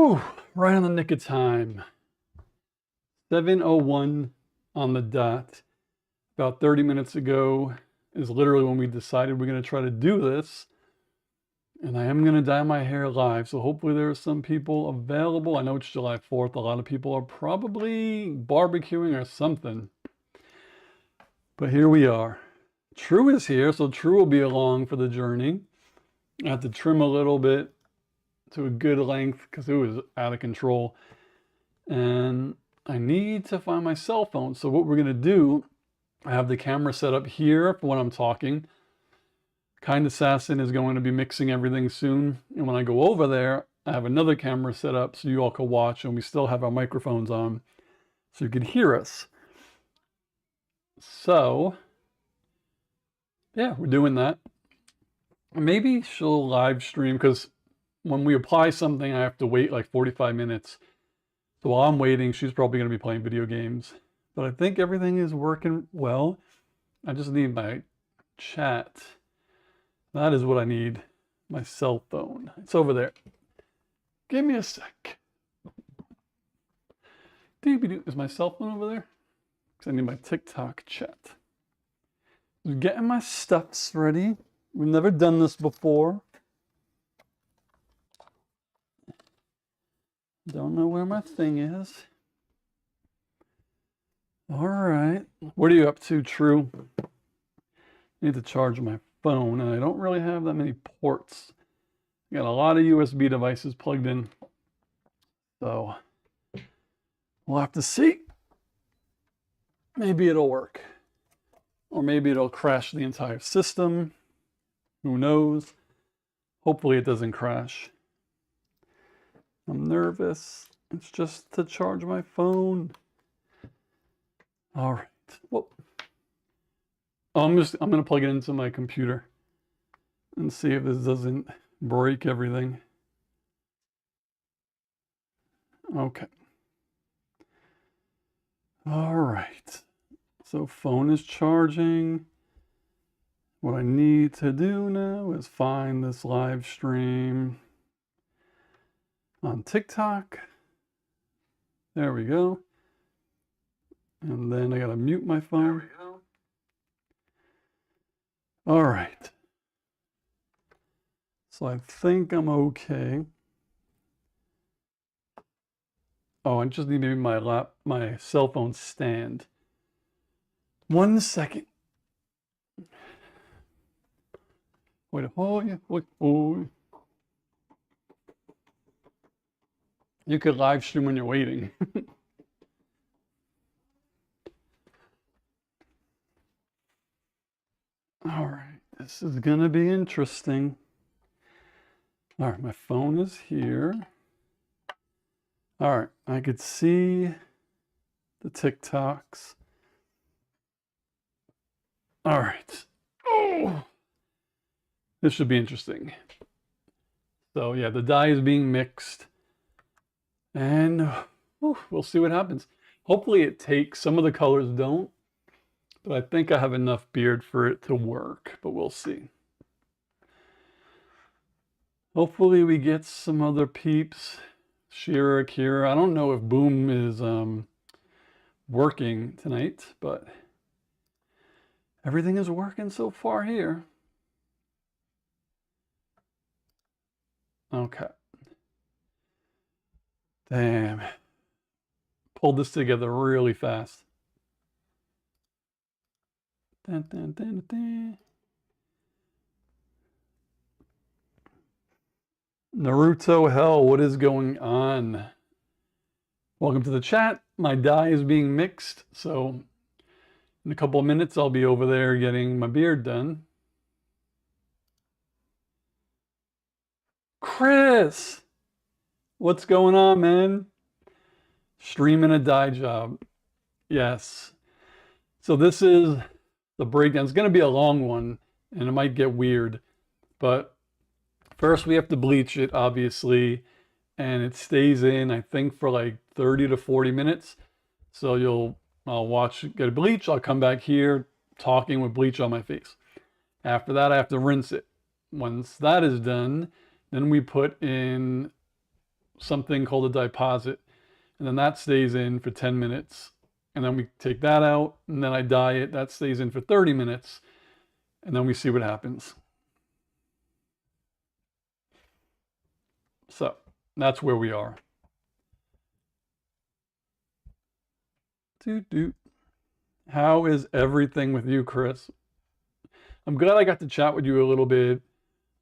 Whew, right on the nick of time. 7:01 on the dot. About 30 minutes ago is literally when we decided we're going to try to do this. And I am going to dye my hair live, so hopefully there are some people available. I know it's July 4th. A lot of people are probably barbecuing or something. But here we are. True is here, so True will be along for the journey. I have to trim a little bit to a good length because it was out of control. And I need to find my cell phone. So what we're going to do, I have the camera set up here for when I'm talking. Kind Assassin is going to be mixing everything soon. And when I go over there, I have another camera set up so you all can watch, and we still have our microphones on so you can hear us. So, yeah, we're doing that. Maybe she'll live stream because when we apply something, I have to wait like 45 minutes. So while I'm waiting, she's probably going to be playing video games. But I think everything is working well. I just need my chat. That is what I need. My cell phone. It's over there. Give me a sec. Is my cell phone over there? Because I need my TikTok chat. Just getting my stuffs ready. We've never done this before. Don't know where my thing is. All right. What are you up to, True? I need to charge my phone, and I don't really have that many ports. I got a lot of USB devices plugged in. So we'll have to see. Maybe it'll work. Or maybe it'll crash the entire system. Who knows? Hopefully it doesn't crash. I'm nervous. It's just to charge my phone. All right. Well, I'm going to plug it into my computer and see if this doesn't break everything. Okay. All right. So phone is charging. What I need to do now is find this live stream on TikTok. There we go. And then I gotta mute my phone. There we go. All right. So I think I'm okay. Oh, I just need maybe my cell phone stand. 1 second. Wait, oh yeah, wait, oh. You could live stream when you're waiting. All right, this is gonna be interesting. All right, my phone is here. All right, I could see the TikToks. All right. Oh, this should be interesting. So yeah, the dye is being mixed, and we'll see what happens. Hopefully it takes. Some of the colors don't, but I think I have enough beard for it to work, but we'll see. Hopefully we get some other peeps. Shira, Kira. I don't know if Boom is working tonight, but everything is working so far here. Okay. Damn. Pulled this together really fast. Dun, dun, dun, dun. Naruto hell, what is going on? Welcome to the chat. My dye is being mixed, so in a couple of minutes I'll be over there getting my beard done. Chris! What's going on, man? Streaming a dye job. Yes. So this is the breakdown. It's going to be a long one, and it might get weird, but first we have to bleach it, obviously, and it stays in, I think, for like 30 to 40 minutes. So I'll watch it get bleach. I'll come back here talking with bleach on my face. After that, I have to rinse it. Once that is done, then we put in something called a DYEposit, and then that stays in for 10 minutes. And then we take that out, and then I dye it. That stays in for 30 minutes, and then we see what happens. So that's where we are. How is everything with you, Chris? I'm glad I got to chat with you a little bit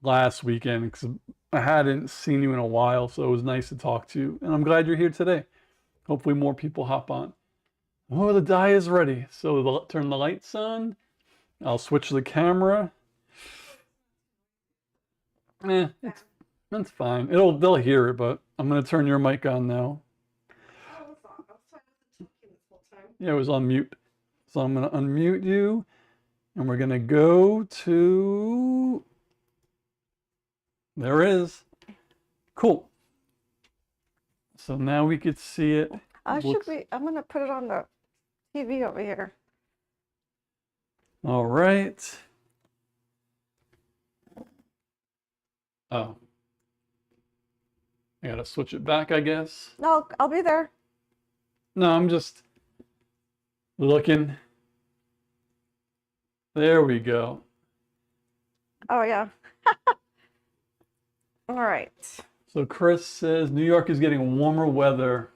last weekend because I hadn't seen you in a while, so it was nice to talk to you. And I'm glad you're here today. Hopefully more people hop on. Oh, the dye is ready. So turn the lights on. I'll switch the camera. That's fine. They'll hear it, but I'm gonna turn your mic on now. Yeah, it was on mute. So I'm gonna unmute you, and we're gonna go to. There it is. Cool. So now we could see it. I'm gonna put it on the TV over here. All right. Oh. I gotta switch it back, I guess. No, I'll be there. No, I'm just looking. There we go. Oh, yeah. All right. So Chris says New York is getting warmer weather.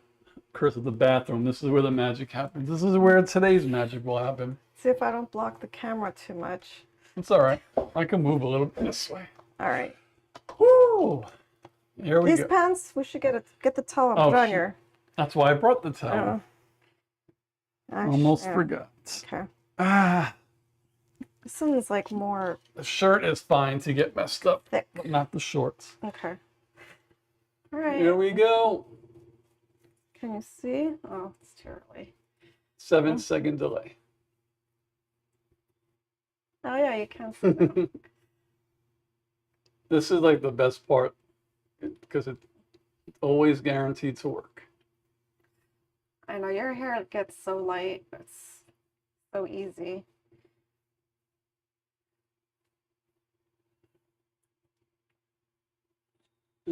Chris at the bathroom. This is where the magic happens. This is where today's magic will happen. See if I don't block the camera too much. It's all right. I can move a little bit this way. All right. Woo! Here we go. These pants, we should get the towel and put on your. That's why I brought the towel. Almost forgot. Okay. Ah. This one's like more. The shirt is fine to get messed up, thick. but not the shorts. Okay. All right. Here we go. Can you see? Oh, it's too early. 7-second delay. Oh yeah, you can see that. This is like the best part because it's always guaranteed to work. I know your hair gets so light. It's so easy.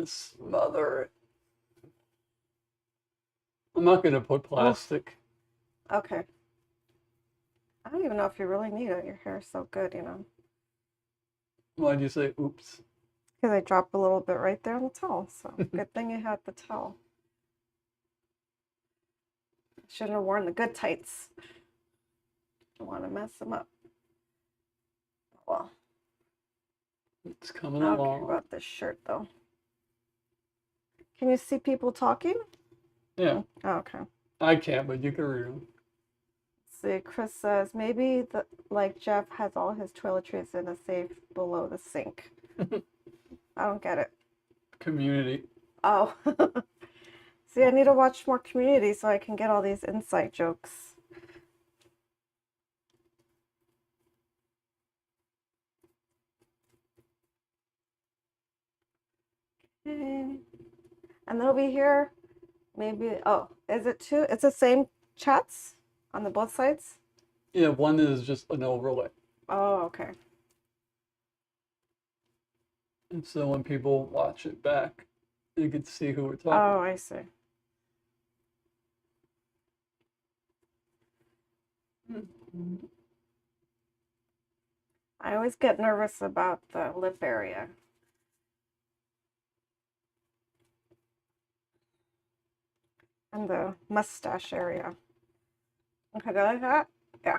Smother it. I'm not going to put plastic. Okay. I don't even know if you really need it. Your hair is so good, you know. Why'd you say oops? Because I dropped a little bit right there on the towel. So good thing you had the towel. Shouldn't have worn the good tights. Don't want to mess them up. Well. It's coming I along. don't care about this shirt though. Can you see people talking? Yeah. Oh, okay. I can't, but you can read them. See, Chris says maybe like Jeff has all his toiletries in a safe below the sink. I don't get it. Community. Oh. See, I need to watch more Community so I can get all these inside jokes. Okay. And then over here, maybe, oh, is it two? It's the same chats on the both sides? Yeah, one is just an overlay. Oh, okay. And so when people watch it back, you can see who we're talking. Oh, I see. I always get nervous about the lip area. And the mustache area. Okay, do I like that? Yeah.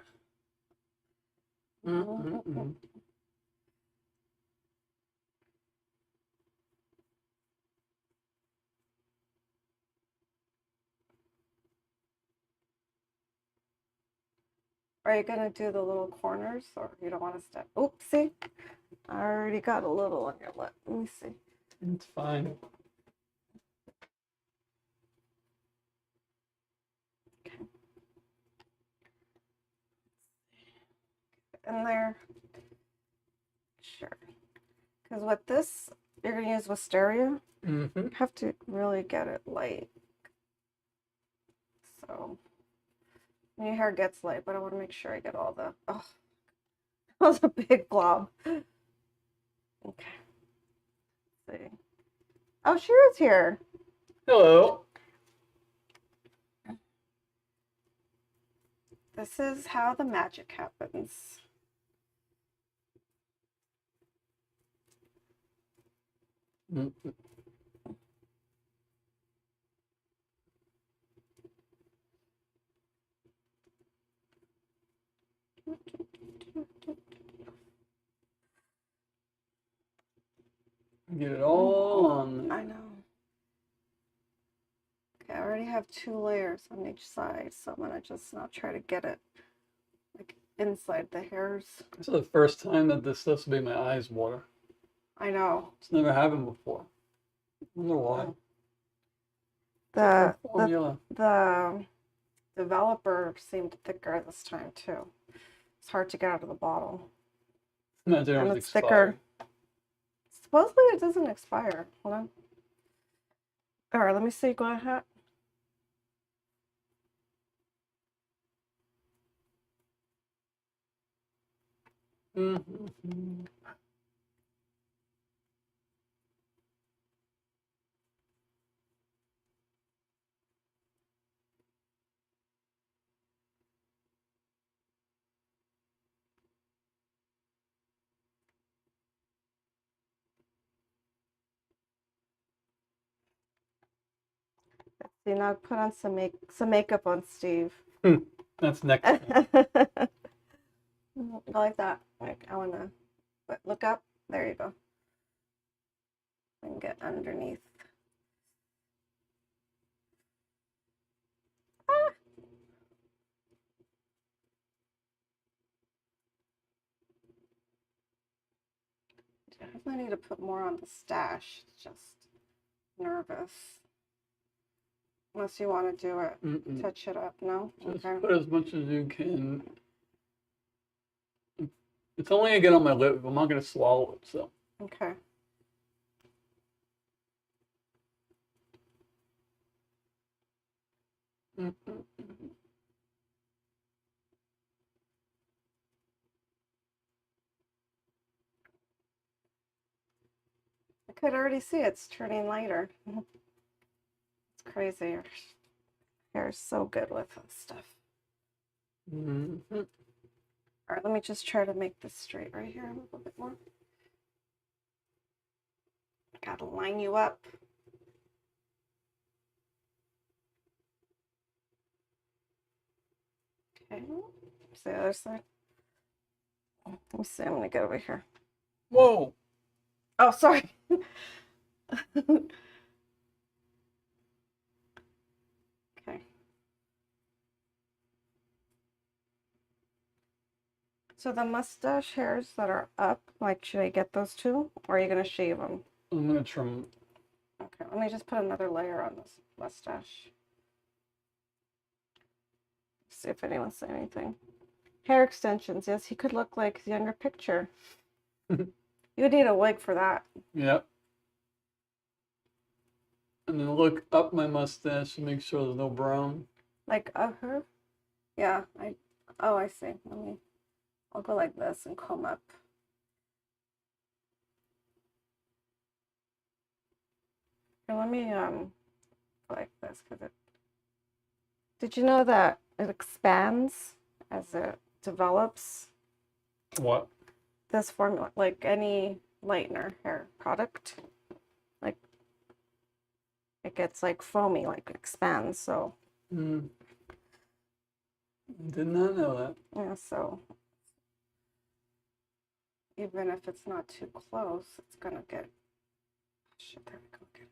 Are you going to do the little corners or you don't want to step? Oopsie. I already got a little on your lip. Let me see. It's fine. Okay. In there. Sure. Because with this, you're going to use wisteria. You have to really get it light. So. Your hair gets light, but I want to make sure I get all the. Oh, that was a big glob. Okay. Let's see. Oh, Shira's here. Hello. This is how the magic happens. Mm. Get it all on I know. Okay, I already have 2 layers on each side, so I'm gonna just now try to get it like inside the hairs. This is the first time that this stuff's made my eyes water. I know. It's never happened before. I wonder why. The Formula. the developer seemed thicker this time too. It's hard to get out of the bottle. Imagine it And was it's thicker. expired. Supposedly it doesn't expire. Hold on. All right, let me see. Go ahead. Mm-hmm. See, now put on some makeup on Steve. That's next. I like that. Like I wanna look up. There you go. And get underneath. Ah. I definitely need to put more on the stash. Just nervous. Unless you want to do it, touch it up. No? Just okay. put as much as you can. It's only gonna get on my lip. I'm not gonna swallow it, so. Okay. I could already see it's turning lighter. It's crazy. Your hair is so good with this stuff. All right, let me just try to make this straight right here a little bit more. Gotta line you up. Okay, see the other side. Let me see, I'm gonna get over here. Whoa. Oh, sorry. Okay. So the mustache hairs that are up, like, should I get those too? Or are you gonna shave them? I'm gonna trim. Okay, let me just put another layer on this mustache. See if anyone said anything. Hair extensions. Yes, he could look like his younger picture. You would need a wig for that. Yep. And then look up my mustache to make sure there's no brown. Like her? Yeah, I see. I'll go like this and comb up. And let me like this because it. Did you know that it expands as it develops? What? This formula, like any lightener hair product, like it gets like foamy, like expands. So. Did not know that. Yeah, so even if it's not too close, it's gonna get. Shit, there we go again.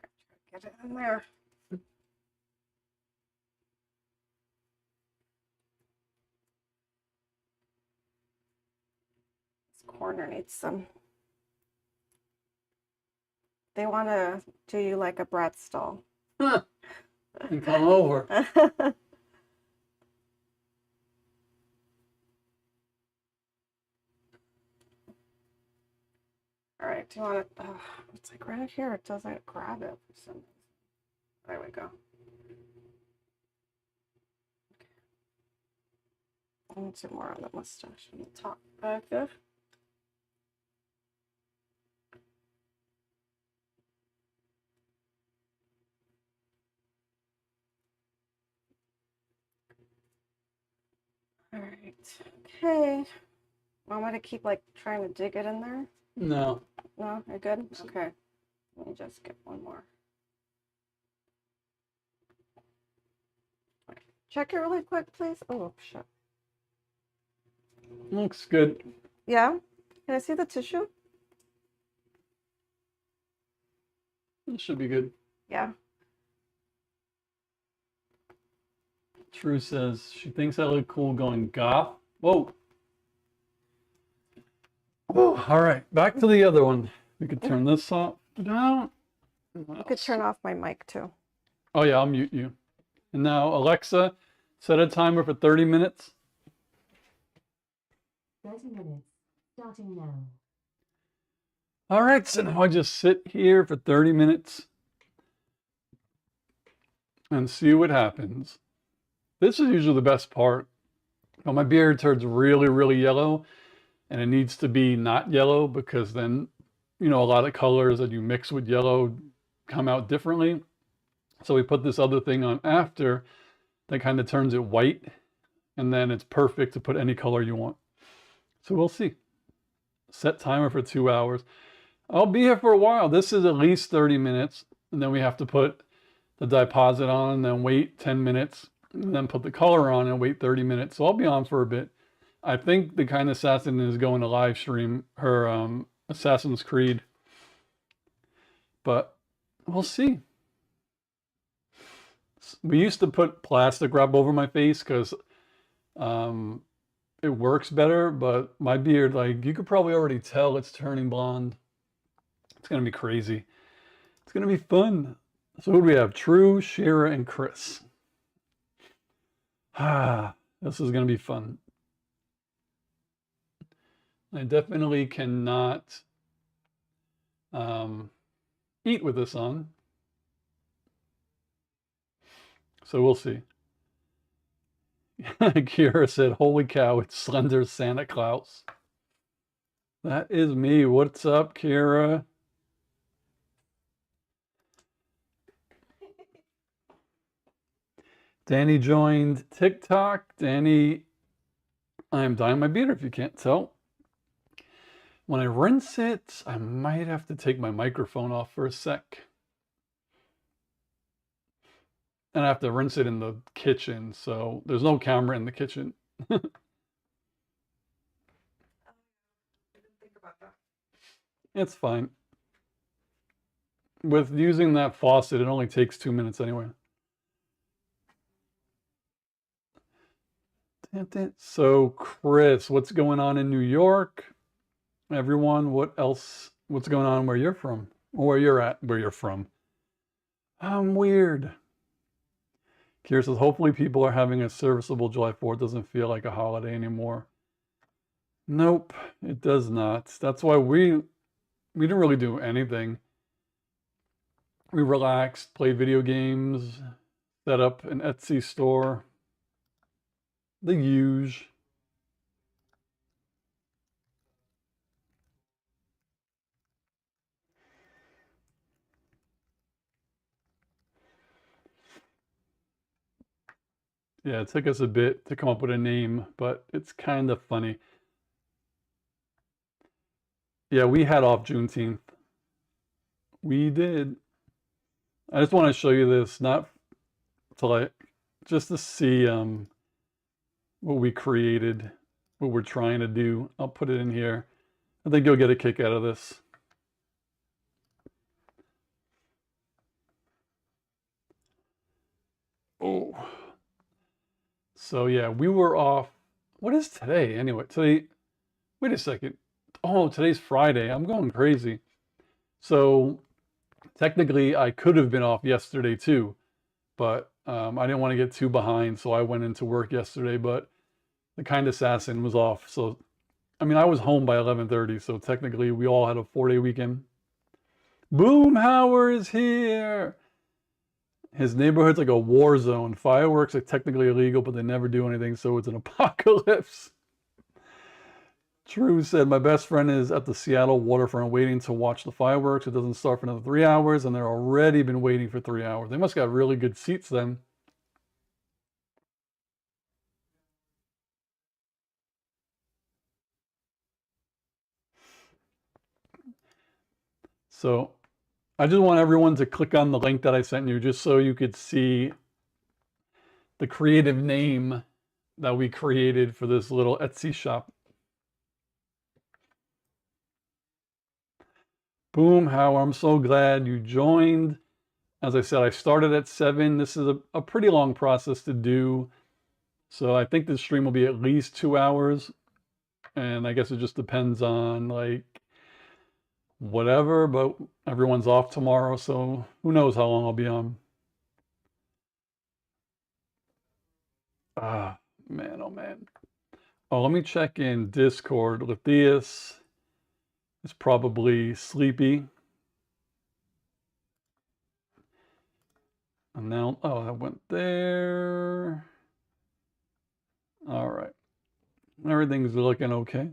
Gotta get it in there. This corner needs some. They want to do you like a brat stall. Huh. And come over. All right, do you want to? It's like right here. It doesn't grab it for some reason. There we go. Okay. And some more on the mustache on the top back there. Okay. Want me to keep like trying to dig it in there? No. No, you're good? Okay. Let me just get one more. Check it really quick, please. Oh, shit. Looks good. Yeah? Can I see the tissue? This should be good. Yeah. True says she thinks I look cool going goth. Whoa. Whoa. All right, back to the other one. We could turn this off. Down. You could turn off my mic too. Oh yeah, I'll mute you. And now Alexa, set a timer for 30 minutes. 30 minutes, starting now. All right, so now I just sit here for 30 minutes and see what happens. This is usually the best part. Now, my beard turns really, really yellow, and it needs to be not yellow because then, you know, a lot of colors that you mix with yellow come out differently. So we put this other thing on after that kind of turns it white, and then it's perfect to put any color you want. So we'll see. Set timer for 2 hours. I'll be here for a while. This is at least 30 minutes, and then we have to put the DYEposit on and then wait 10 minutes, and then put the color on and wait 30 minutes. So I'll be on for a bit. I think the kind assassin is going to live stream her Assassin's Creed, but we'll see. We used to put plastic wrap over my face because it works better, but my beard, like, you could probably already tell it's turning blonde. It's going to be crazy. It's going to be fun. So who do we have? True, Shira, and Chris. This is going to be fun. I definitely cannot eat with this on. So we'll see. Kira said, holy cow, it's Slender Santa Claus. That is me. What's up, Kira? Danny joined TikTok. Danny, I am dyeing my beard if you can't tell. When I rinse it, I might have to take my microphone off for a sec. And I have to rinse it in the kitchen, so there's no camera in the kitchen. I didn't think about that. It's fine. With using that faucet, it only takes 2 minutes anyway. So, Chris, what's going on in New York? Everyone, what else? What's going on where you're from? Or where you're at, where you're from? I'm weird. Kira says, hopefully people are having a serviceable July 4th. Doesn't feel like a holiday anymore. Nope, it does not. That's why we didn't really do anything. We relaxed, played video games, set up an Etsy store. The huge. Yeah, it took us a bit to come up with a name, but it's kind of funny. Yeah, we had off Juneteenth. We did. I just want to show you this, not to like, just to see what we created, what we're trying to do. I'll put it in here. I think you'll get a kick out of this. Oh. So yeah, we were off. What is today anyway? Today, wait a second. Oh, today's Friday. I'm going crazy. So technically I could have been off yesterday too, but I didn't want to get too behind, so I went into work yesterday, but the kind assassin was off. So, I mean, I was home by 11:30, so technically we all had a 4-day weekend. Boomhauer is here. His neighborhood's like a war zone. Fireworks are technically illegal, but they never do anything, so it's an apocalypse. True said, my best friend is at the Seattle waterfront waiting to watch the fireworks. It doesn't start for another 3 hours, and they're already been waiting for 3 hours. They must have got really good seats then. So I just want everyone to click on the link that I sent you just so you could see the creative name that we created for this little Etsy shop. Boom, How I'm so glad you joined. As I said, I started at 7. This is a pretty long process to do. So I think this stream will be at least 2 hours. And I guess it just depends on like whatever, but everyone's off tomorrow, so who knows how long I'll be on. Ah, man, oh man. Oh, let me check in Discord. Lithius is probably sleepy. And now, oh, that went there. All right. Everything's looking okay.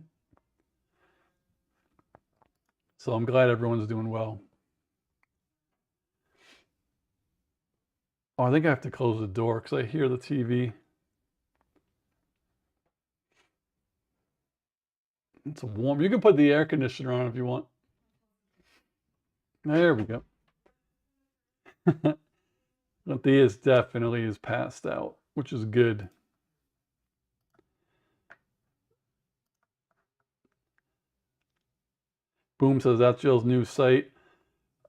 So I'm glad everyone's doing well. Oh, I think I have to close the door because I hear the TV. It's warm. You can put the air conditioner on if you want. There we go. Matthias definitely is passed out, which is good. Boom says that's Jill's new site.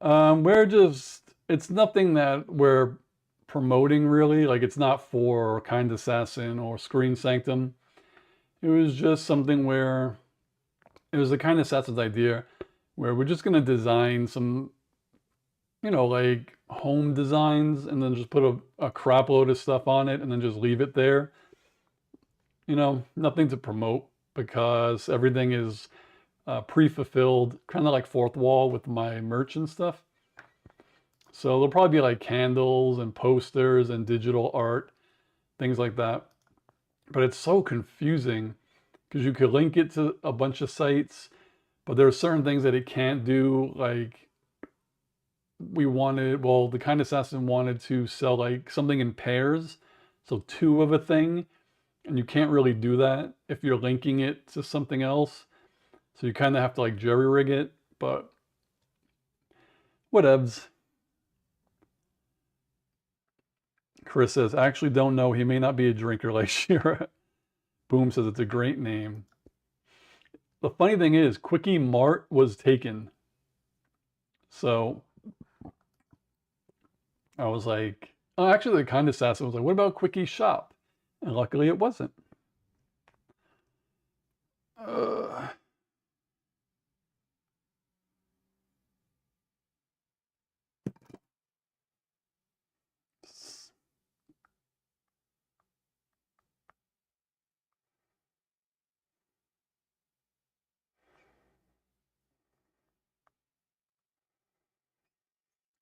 It's nothing that we're promoting really. Like it's not for Kind Assassin or Screen Sanctum. It was just something where it was the Kind Assassin's idea where we're just going to design some, like home designs and then just put a crap load of stuff on it and then just leave it there. Nothing to promote because everything is pre-fulfilled, kind of like fourth wall with my merch and stuff. So there'll probably be like candles and posters and digital art, things like that. But it's so confusing because you could link it to a bunch of sites, but there are certain things that it can't do. Like the Kind Assassin wanted to sell like something in pairs, so 2 of a thing, and you can't really do that if you're linking it to something else. So you kind of have to like jerry rig it, but whatevs. Chris says, I actually don't know. He may not be a drinker like Shira. Boom says it's a great name. The funny thing is, Quickie Mart was taken. So I was like, oh, actually the Kind Assassin was like, what about Quickie Shop? And luckily it wasn't.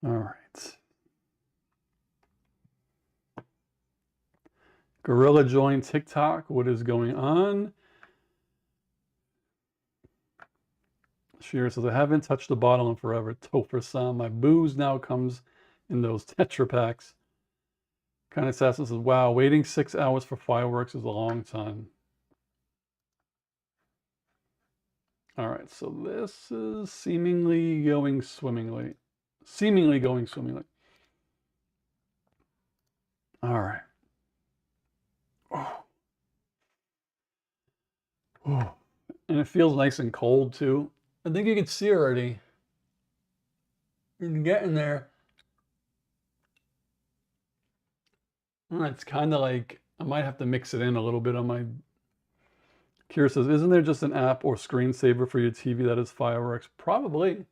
All right. Gorilla joined TikTok. What is going on? Sheer says, I haven't touched a bottle in forever. Topher-san. My booze now comes in those Tetra Packs. Kind of Assassin says, wow, waiting 6 hours for fireworks is a long time. All right, so this is seemingly going swimmingly. All right. Oh. Oh. And it feels nice and cold too. I think you can see already. It's getting there. It's kind of like, I might have to mix it in a little bit on my... Kira says, isn't there just an app or screensaver for your TV that is fireworks? Probably.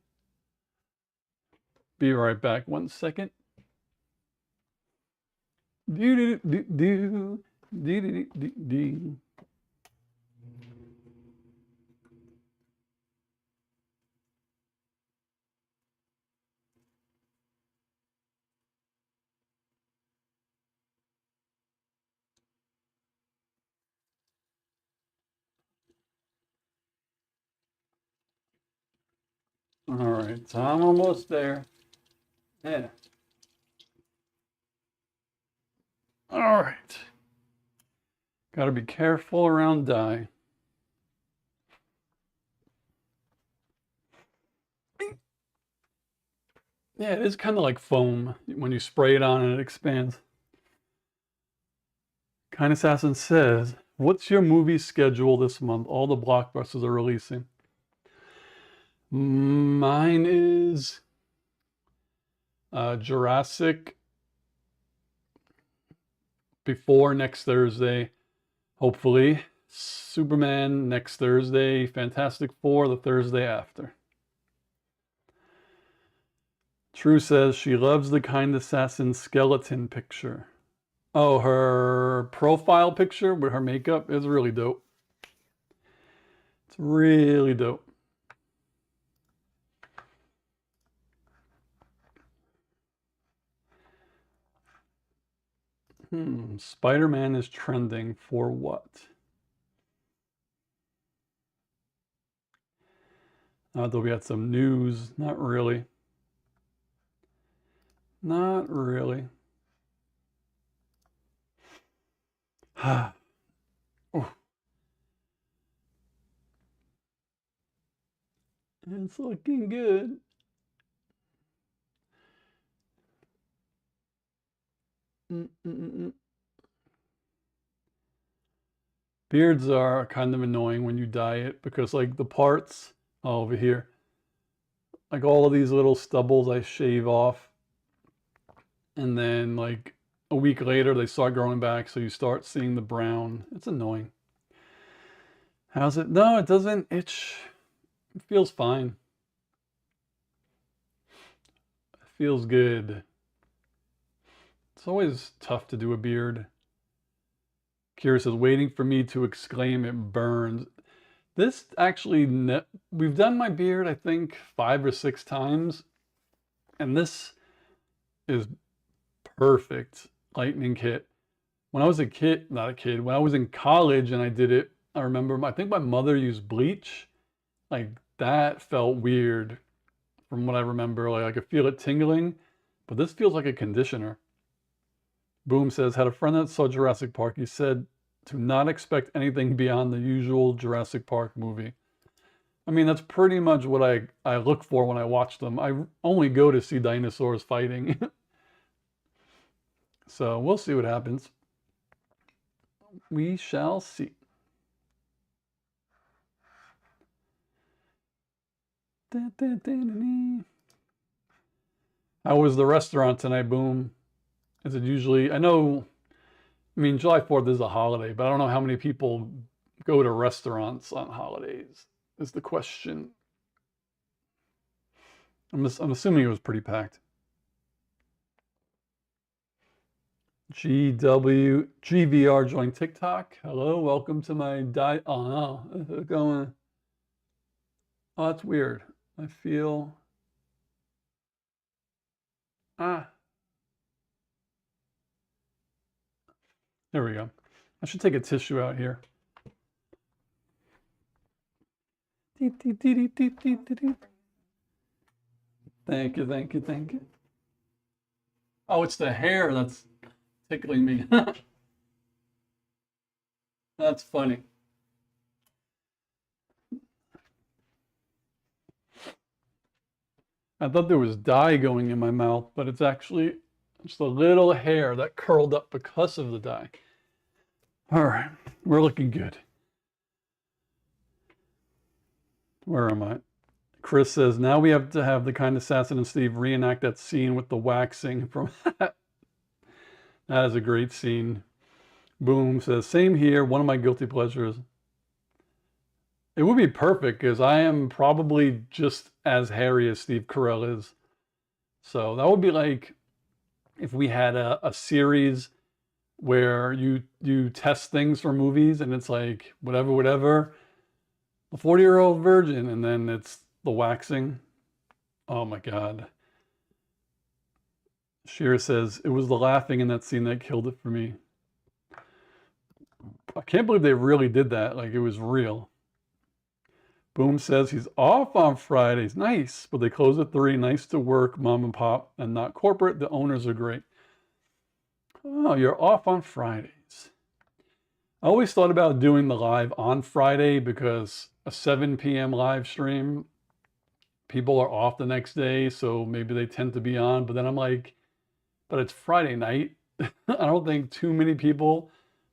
Be right back. 1 second. Do. All right, so I'm almost there. Yeah. All right. Got to be careful around dye. Yeah, it is kind of like foam when you spray it on and it expands. Kind Assassin says, what's your movie schedule this month? All the blockbusters are releasing. Mine is Jurassic before next Thursday, hopefully. Superman next Thursday. Fantastic Four the Thursday after. True says she loves the Kind Assassin skeleton picture. Oh, her profile picture with her makeup is really dope. It's really dope. Spider-Man is trending for what? Though we had some news. Not really. Not really. Oh. It's looking good. Beards are kind of annoying when you dye it because like the parts over here, like all of these little stubbles I shave off and then like a week later they start growing back, so you start seeing the brown. It's annoying. How's it? No, it doesn't itch. It feels fine. It feels good. It's always tough to do a beard. Kira says, waiting for me to exclaim it burns. This actually, we've done my beard, I think, 5 or 6 times. And this is perfect lightning kit. When I was a kid, not a kid, when I was in college and I did it, I remember, I think my mother used bleach. Like, that felt weird from what I remember. Like, I could feel it tingling, but this feels like a conditioner. Boom says, had a friend that saw Jurassic Park. He said to not expect anything beyond the usual Jurassic Park movie. I mean, that's pretty much what I look for when I watch them. I only go to see dinosaurs fighting. So we'll see what happens. We shall see. How was the restaurant tonight, Boom? Is it usually, I mean, July 4th is a holiday, but I don't know how many people go to restaurants on holidays, is the question. I'm assuming it was pretty packed. GVR joined TikTok. Hello, welcome to my oh no, it's going. Oh, that's weird. I feel, there we go. I should take a tissue out here. Thank you, thank you, thank you. Oh, it's the hair that's tickling me. That's funny. I thought there was dye going in my mouth, but it's actually just a little hair that curled up because of the dye. All right, we're looking good. Where am I? Chris says, now we have to have the Kind Assassin and Steve reenact that scene with the waxing from that. That is a great scene. Boom says, same here, one of my guilty pleasures. It would be perfect because I am probably just as hairy as Steve Carell is. So that would be like if we had a series where you test things for movies and it's like whatever, the 40-year-old virgin, and then it's the waxing. Oh my God. Shira says, it was the laughing in that scene that killed it for me. I can't believe they really did that. Like, it was real. Boom says he's off on Fridays. Nice. But they close at 3. Nice to work, mom and pop, and not corporate. The owners are great. Oh, you're off on Fridays. I always thought about doing the live on Friday because a 7 p.m. live stream people are off the next day, so maybe they tend to be on. But then I'm like, but it's Friday night. I don't think too many people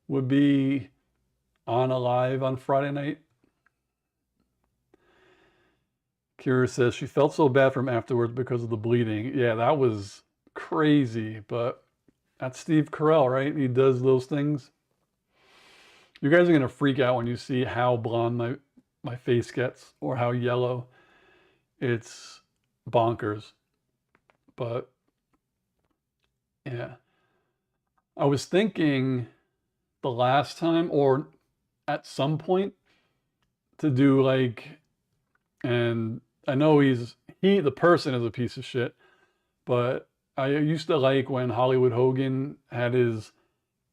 would be on a live on Friday night. Kira says she felt so bad from afterwards because of the bleeding. Yeah, that was crazy, but that's Steve Carell, right? He does those things. You guys are gonna freak out when you see how blonde my face gets or how yellow. It's bonkers. But yeah. I was thinking the last time or at some point to do like, and I know the person is a piece of shit, but I used to like when Hollywood Hogan had his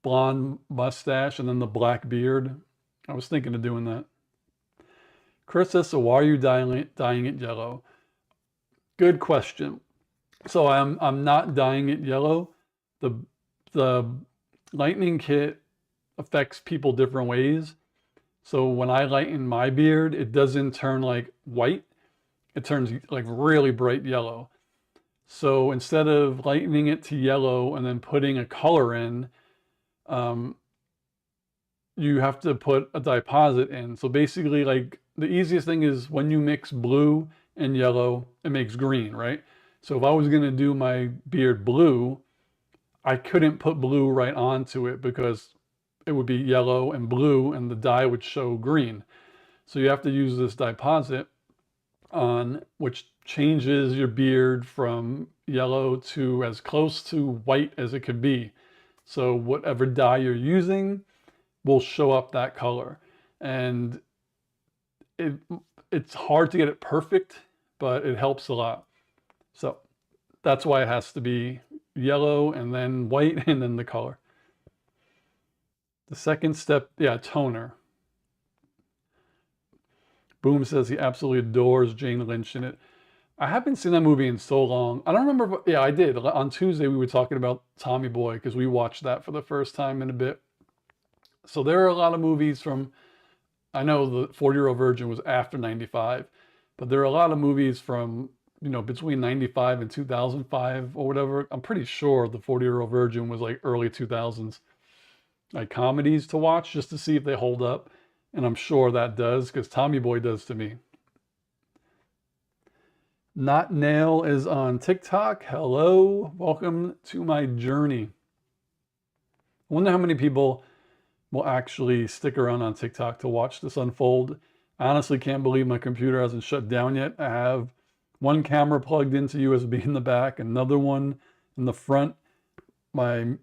blonde mustache and then the black beard. I was thinking of doing that. Chris says, so why are you dyeing it yellow? Good question. So I'm not dyeing it yellow. The lightning kit affects people different ways. So when I lighten my beard, it doesn't turn like white. It turns like really bright yellow. So instead of lightening it to yellow and then putting a color in, you have to put a DYEposit in. So basically, like the easiest thing is when you mix blue and yellow, it makes green, right? So if I was gonna do my beard blue, I couldn't put blue right onto it because it would be yellow and blue and the dye would show green. So you have to use this DYEposit on, which changes your beard from yellow to as close to white as it could be. So whatever dye you're using will show up that color. And it's hard to get it perfect, but it helps a lot. So that's why it has to be yellow and then white and then the color. The second step, yeah, toner. Boom says he absolutely adores Jane Lynch in it. I haven't seen that movie in so long. I don't remember, yeah, I did. On Tuesday, we were talking about Tommy Boy because we watched that for the first time in a bit. So there are a lot of movies from, I know the 40-Year-Old Virgin was after 95, but there are a lot of movies from, between 95 and 2005 or whatever. I'm pretty sure the 40-Year-Old Virgin was like early 2000s. Like comedies to watch just to see if they hold up. And I'm sure that does because Tommy Boy does to me. Not Nail is on TikTok. Hello, welcome to my journey. I wonder how many people will actually stick around on TikTok to watch this unfold. I honestly can't believe my computer hasn't shut down yet. I have one camera plugged into USB in the back, another one in the front, my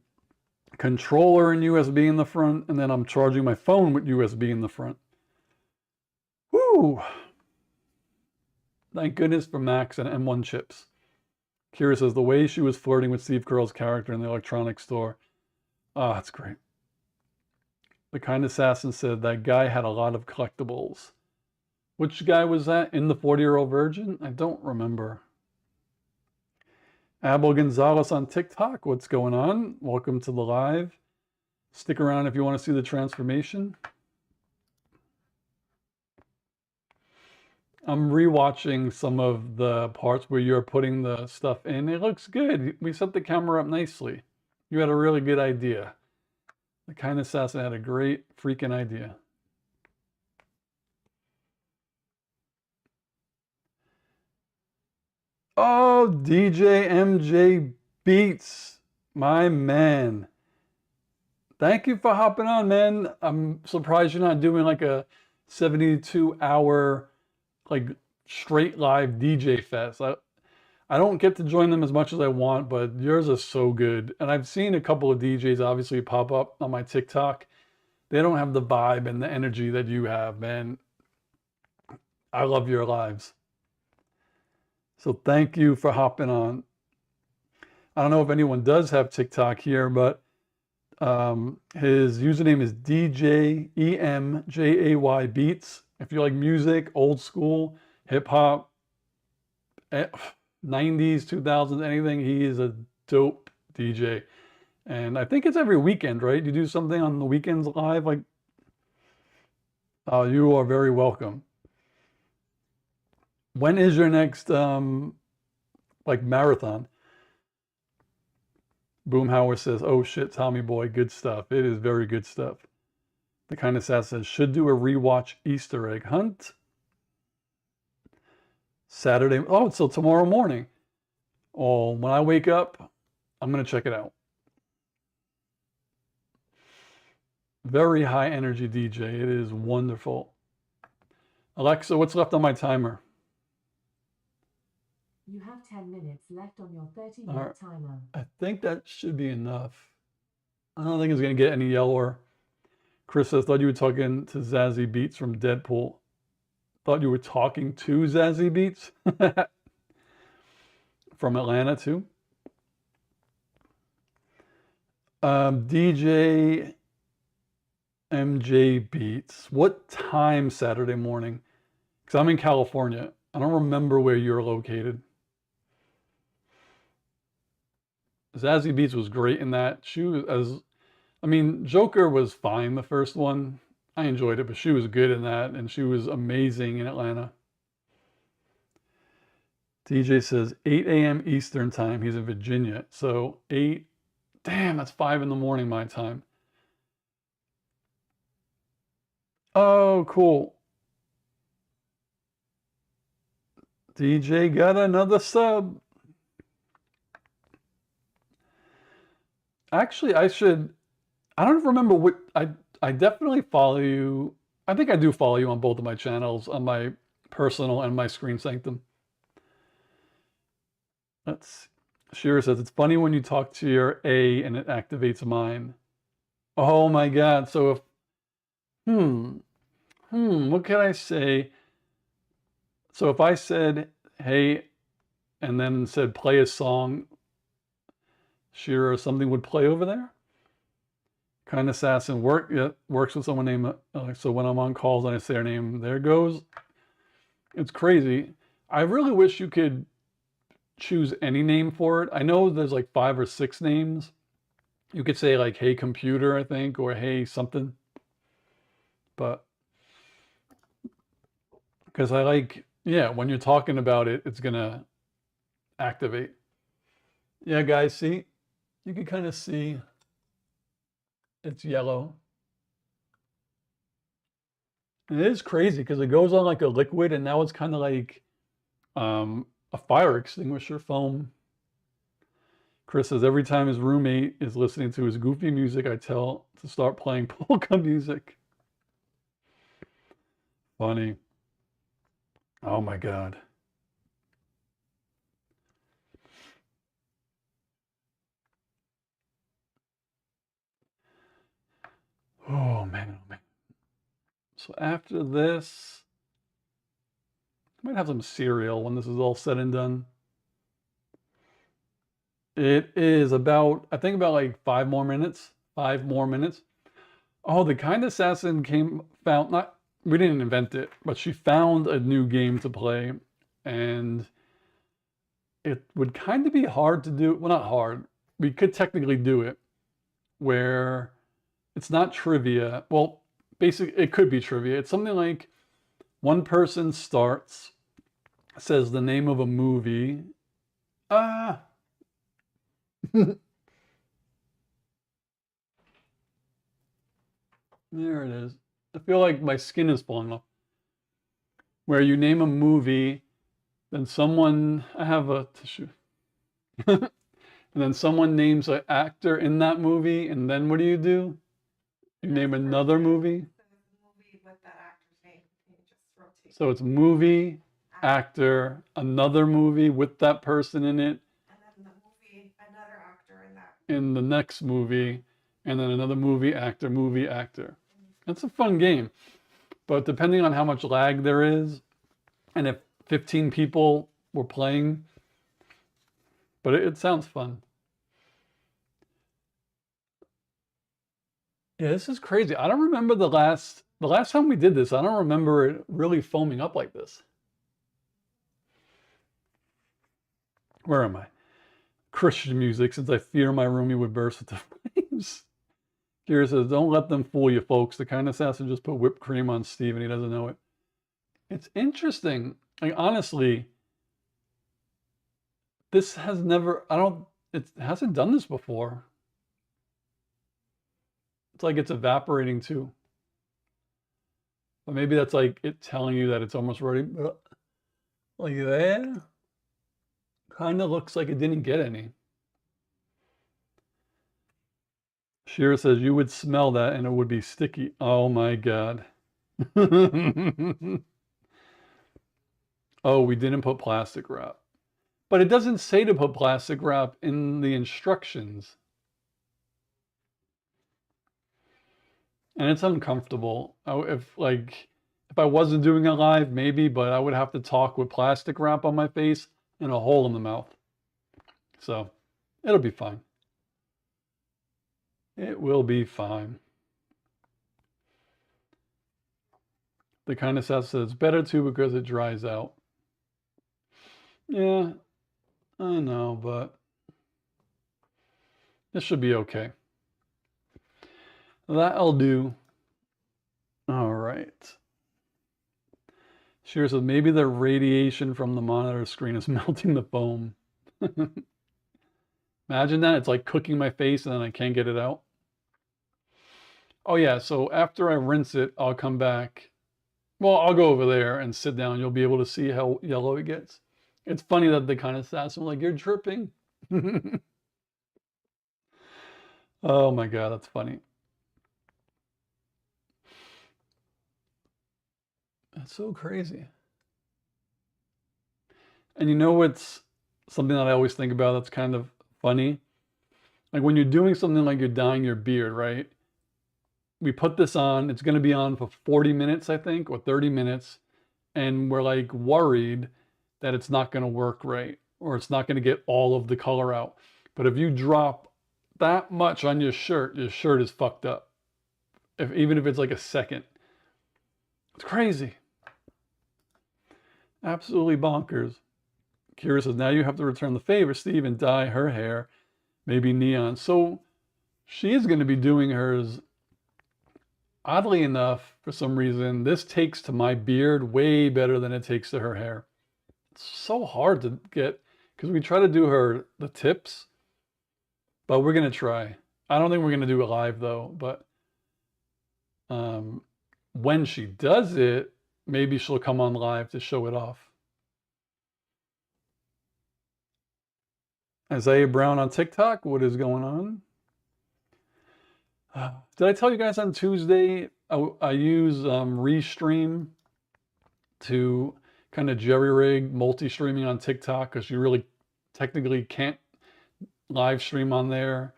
controller and USB in the front, and then I'm charging my phone with USB in the front. Woo! Thank goodness for Macs and M1 chips. Kira says, the way she was flirting with Steve Carell's character in the electronics store. Ah, that's great. The Kind Assassin said that guy had a lot of collectibles. Which guy was that? In the 40-Year-Old Virgin? I don't remember. Abel Gonzalez on TikTok. What's going on? Welcome to the live. Stick around if you want to see the transformation. I'm rewatching some of the parts where you're putting the stuff in. It looks good. We set the camera up nicely. You had a really good idea. The Kind Assassin had a great freaking idea. Oh, DJ MJ Beats, my man. Thank you for hopping on, man. I'm surprised you're not doing like a 72-hour like straight live DJ fest. I don't get to join them as much as I want, but yours is so good. And I've seen a couple of DJs obviously pop up on my TikTok. They don't have the vibe and the energy that you have, man. I love your lives. So thank you for hopping on. I don't know if anyone does have TikTok here, but his username is DJEMJAY Beats. If you like music, old school, hip hop, 90s, 2000s, anything, he is a dope DJ. And I think it's every weekend, right? You do something on the weekends live, like, you are very welcome. When is your next like marathon? Boomhauer says, "Oh shit, Tommy boy, good stuff." It is very good stuff. The Kind of Sass says, "Should do a rewatch Easter egg hunt." Saturday. Oh, it's till tomorrow morning. Oh, when I wake up, I'm gonna check it out. Very high energy DJ. It is wonderful. Alexa, what's left on my timer? You have 10 minutes left on your 30-minute Alright. timer. I think that should be enough. I don't think it's gonna get any yellower. Chris says, "Thought you were talking to Zazie Beetz from Deadpool." Thought you were talking to Zazie Beetz from Atlanta too. DJ MJ Beats. What time Saturday morning? Because I'm in California. I don't remember where you're located. Zazie Beetz was great in that. She was I mean, Joker was fine the first one. I enjoyed it, but she was good in that, and she was amazing in Atlanta. DJ says 8 a.m. Eastern time. He's in Virginia. So 8, damn, that's 5 in the morning my time. Oh, cool. DJ got another sub. Actually, I don't remember what, I definitely follow you. I think I do follow you on both of my channels, on my personal and my Screen Sanctum. Shira says, "It's funny when you talk to your A and it activates mine." Oh my God. So if, what can I say? So if I said, "Hey," and then said, "Play a song," Shira or something would play over there? Kind of Assassin works with someone named, so when I'm on calls and I say her name, there goes. It's crazy. I really wish you could choose any name for it. I know there's like 5 or 6 names. You could say like, "Hey computer," I think, or "Hey something." But because I like, yeah, when you're talking about it, it's gonna activate. Yeah, guys, see? You can kind of see it's yellow. And it is crazy because it goes on like a liquid and now it's kind of like a fire extinguisher foam. Chris says, "Every time his roommate is listening to his goofy music, I tell to start playing polka music." Funny. Oh my God. Oh man, oh man. So after this, I might have some cereal when this is all said and done. It is about, I think about like 5 more minutes. 5 more minutes. Oh, the Kind Assassin found, not, we didn't invent it, but she found a new game to play, and it would kind of be hard to do. Well, not hard. We could technically do it where it's not trivia. Well, basically, it could be trivia. It's something like one person starts, says the name of a movie. Ah. There it is. I feel like my skin is falling off. Where you name a movie, then someone, I have a tissue. And then someone names an actor in that movie, and then what do? You name another movie. So it's movie, actor, another movie with that person in it. And then the movie, another actor in that. In the next movie, and then another movie, actor, movie, actor. It's a fun game. But depending on how much lag there is, and if 15 people were playing, but it sounds fun. Yeah, this is crazy. I don't remember the last time we did this. I don't remember it really foaming up like this. Where am I? Christian music, since I fear my roomie would burst into flames. Kira says, "Don't let them fool you, folks. The Kind Assassin just put whipped cream on Steve and he doesn't know it." It's interesting. Like, honestly, this has never, it hasn't done this before. It's like it's evaporating too. But maybe that's like it telling you that it's almost ready. Like that. Kind of looks like it didn't get any. Shira says you would smell that and it would be sticky. Oh my God. Oh, we didn't put plastic wrap. But it doesn't say to put plastic wrap in the instructions. And it's uncomfortable. If I wasn't doing it live, maybe, but I would have to talk with plastic wrap on my face and a hole in the mouth. So it'll be fine. It will be fine. The kind of stuff says it's better too because it dries out. Yeah, I know, but this should be okay. That'll do. All right. Shira says maybe the radiation from the monitor screen is melting the foam. Imagine that. It's like cooking my face and then I can't get it out. Oh yeah, so after I rinse it, I'll come back. Well, I'll go over there and sit down. You'll be able to see how yellow it gets. It's funny that they kind of sass me like, you're dripping. Oh my God, that's funny. That's so crazy. And you know what's something that I always think about that's kind of funny? Like when you're doing something like you're dyeing your beard, right? We put this on, it's going to be on for 40 minutes, I think, or 30 minutes. And we're like worried that it's not going to work right or it's not going to get all of the color out. But if you drop that much on your shirt is fucked up. Even if it's like a second. It's crazy. Absolutely bonkers. Kira says, now you have to return the favor, Steve, and dye her hair, maybe neon. So she is going to be doing hers. Oddly enough, for some reason, this takes to my beard way better than it takes to her hair. It's so hard to get, because we try to do the tips, but we're going to try. I don't think we're going to do it live though, but when she does it, maybe she'll come on live to show it off. Isaiah Brown on TikTok, what is going on? Did I tell you guys on Tuesday, I use Restream to kind of jerry-rig multi-streaming on TikTok because you really technically can't live stream on there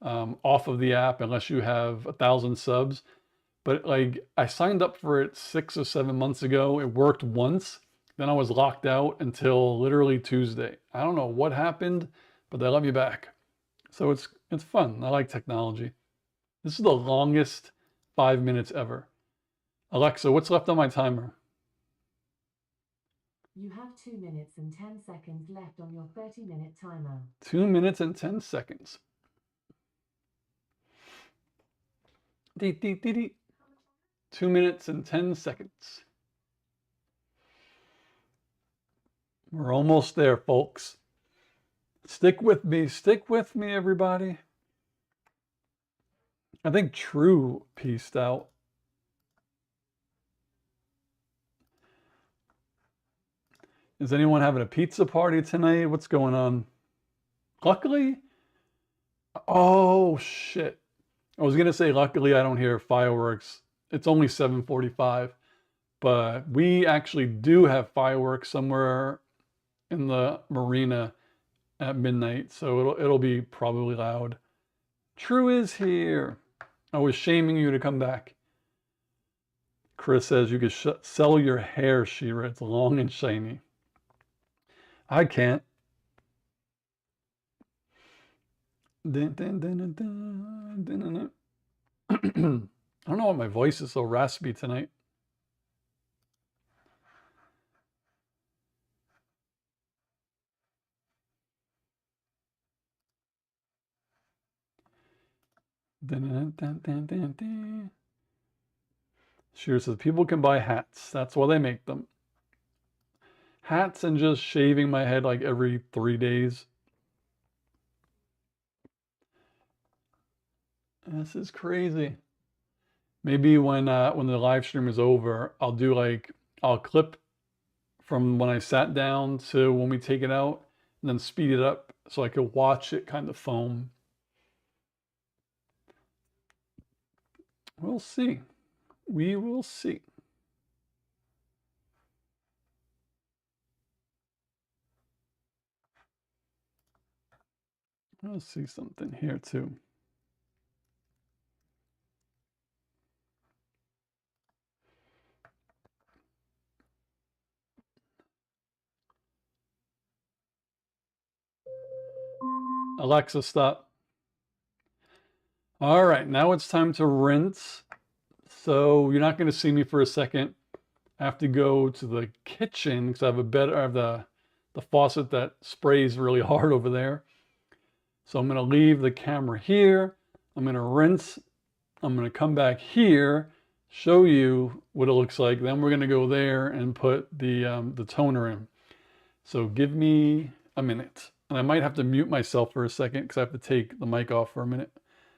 off of the app unless you have 1,000 subs. But like I signed up for it 6 or 7 months ago. It worked once. Then I was locked out until literally Tuesday. I don't know what happened, but they let me back. So it's fun. I like technology. This is the longest 5 minutes ever. Alexa, what's left on my timer? You have 2 minutes and 10 seconds left on your 30-minute timer. 2 minutes and 10 seconds. Dee, dee, dee, dee. 2 minutes and 10 seconds. We're almost there, folks. Stick with me, everybody. I think True pieced out. Is anyone having a pizza party tonight? What's going on? Luckily, oh shit. I was gonna say luckily I don't hear fireworks. It's only 7:45, but we actually do have fireworks somewhere in the marina at midnight, so it'll be probably loud. True is here. I was shaming you to come back. Chris says you could sell your hair, Shira. It's long and shiny. I can't. Dun, dun, dun, dun, dun, dun, dun, dun. I don't know why my voice is so raspy tonight. Dun, dun, dun, dun, dun, dun. Shira says people can buy hats. That's why they make them. hats and just shaving my head like every 3 days. This is crazy. Maybe when the live stream is over, I'll clip from when I sat down to when we take it out, and then speed it up so I could watch it kind of foam. We'll see. We will see. I'll see something here too. Alexa, stop. All right, now it's time to rinse. So you're not going to see me for a second. I have to go to the kitchen because I have the faucet that sprays really hard over there. So I'm going to leave the camera here. I'm going to rinse. I'm going to come back here, show you what it looks like. Then we're going to go there and put the toner in. So give me a minute. And I might have to mute myself for a second because I have to take the mic off for a minute.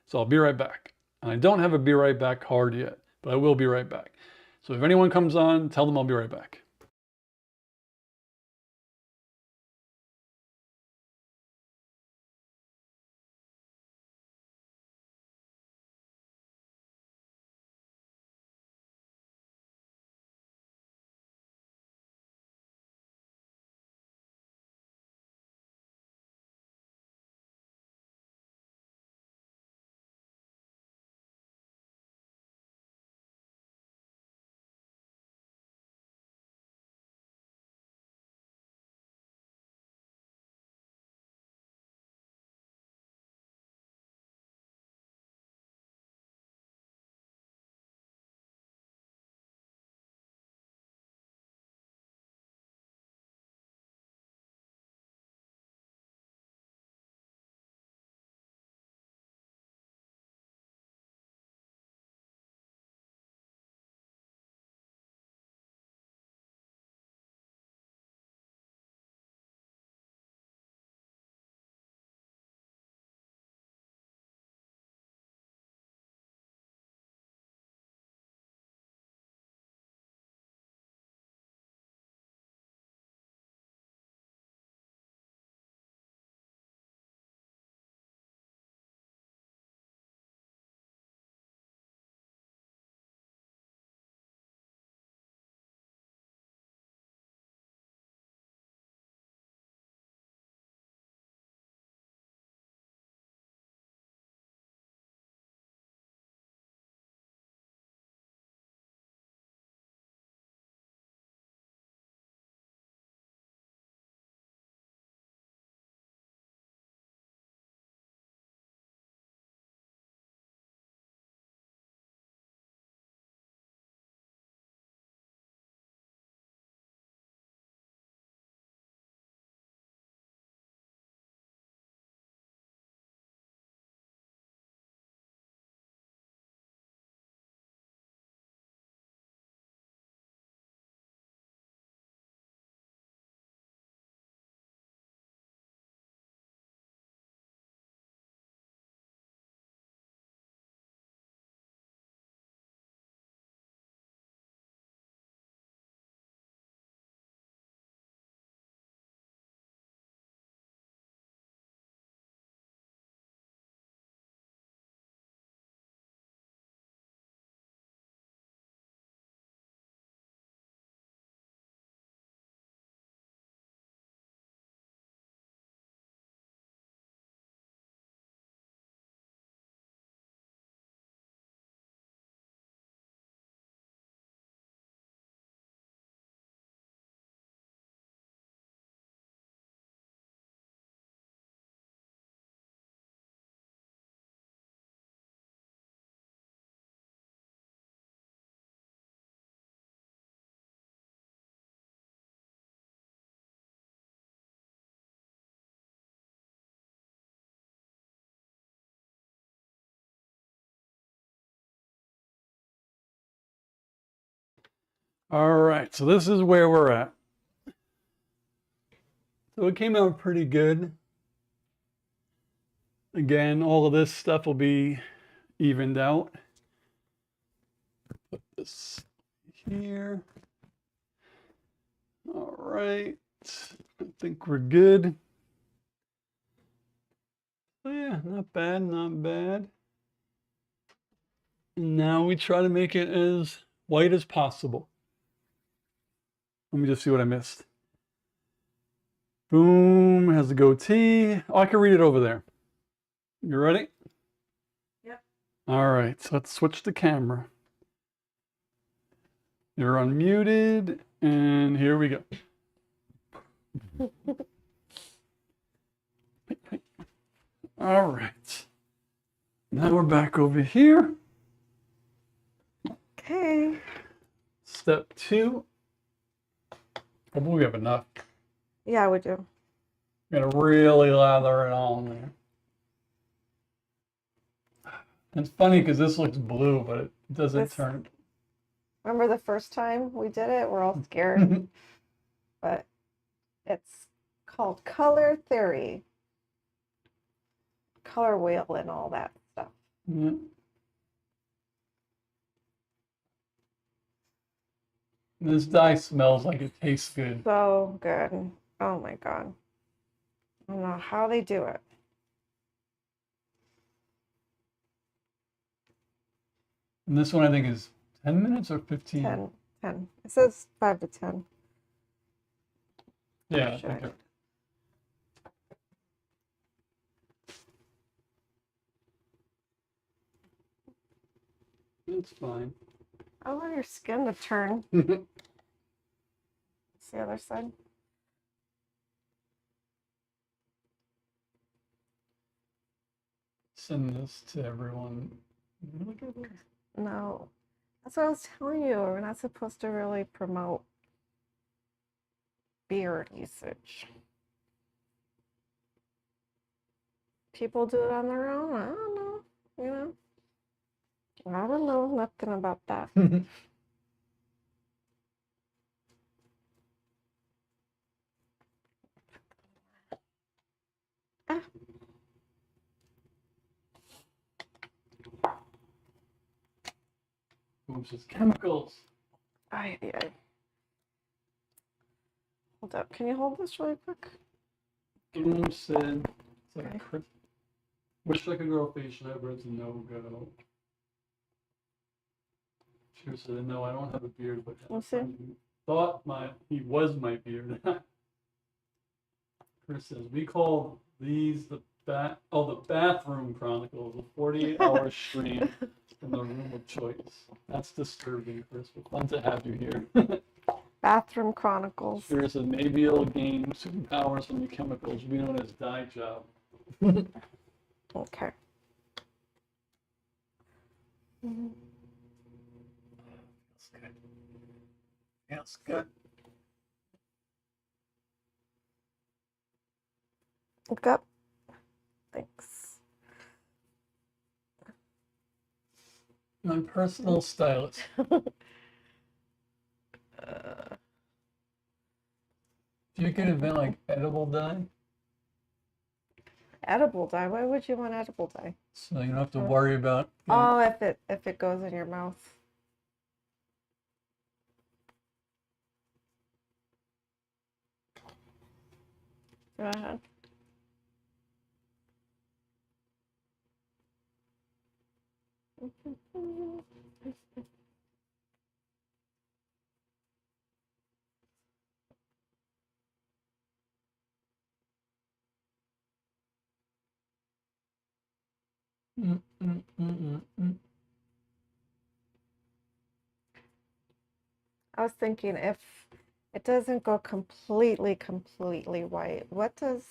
So I'll be right back. And I don't have a be right back card yet, but I will be right back. So if anyone comes on, tell them I'll be right back. All right, so this is where we're at. So it came out pretty good. Again, all of this stuff will be evened out. Put this here. All right. I think we're good. So yeah, not bad, not bad. And now we try to make it as white as possible. Let me just see what I missed. Boom, has the goatee. Oh, I can read it over there. You ready? Yep. All right, so let's switch the camera. You're unmuted, and here we go. All right. Now we're back over here. Okay. Step 2. Hopefully we have enough. Yeah, we do. Gotta really lather it on there. It's funny because this looks blue, but it doesn't This- turn. Remember the first time we did it? We're all scared. But it's called color theory. Color wheel and all that stuff. Yeah. This dye smells like it tastes good. So good. Oh my God. I don't know how they do it. And this one I think is 10 minutes or 15? 10. 10. It says 5 to 10. Yeah, I Sure. think it's fine. I want your skin to turn. It's the other side. Send this to everyone. Look at this. No. That's what I was telling you. We're not supposed to really promote beard usage. People do it on their own. I don't know. You know? I don't know nothing about that. Ah. Oops, it's chemicals. Ay. Hold up. Can you hold this really quick? Boom said, it's like Okay. wish I could grow a facial hair, but it's a no-go. She said, no, I don't have a beard, but Let's see. he thought he was my beard. Chris says, we call these the bathroom chronicles, a 48-hour stream from the room of choice. That's disturbing, Chris, but fun to have you here. Bathroom Chronicles. Chris says, maybe it'll gain superpowers from the chemicals, we known as dye job. Okay. Mhm. Feels good. Feels good. Look up. Thanks. My personal stylist. Do you could invent like edible dye, Edible dye. Why would you want edible dye? so you don't have to worry about. Oh, if it goes in your mouth. Go ahead. Mm, mm, mm, mm, mm. I was thinking if it doesn't go completely white, what does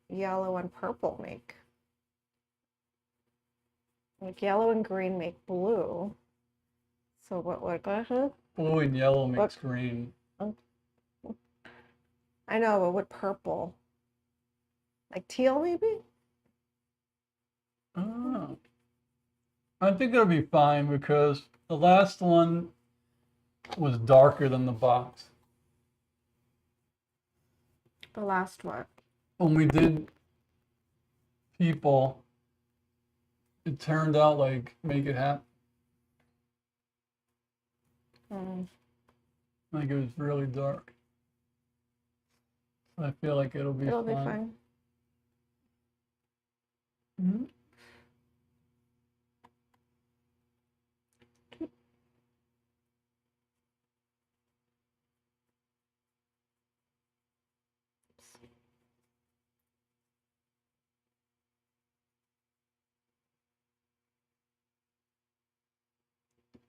yellow and purple make? Like yellow and green make blue. So what would go ahead? Blue and yellow makes green. I know, but what purple? Like teal maybe? Oh. I think it'll be fine because the last one was darker than the box. The last one. when we did people, it turned out like make it happen. Like it was really dark. I feel like it'll be It'll fine. be fine. Mhm.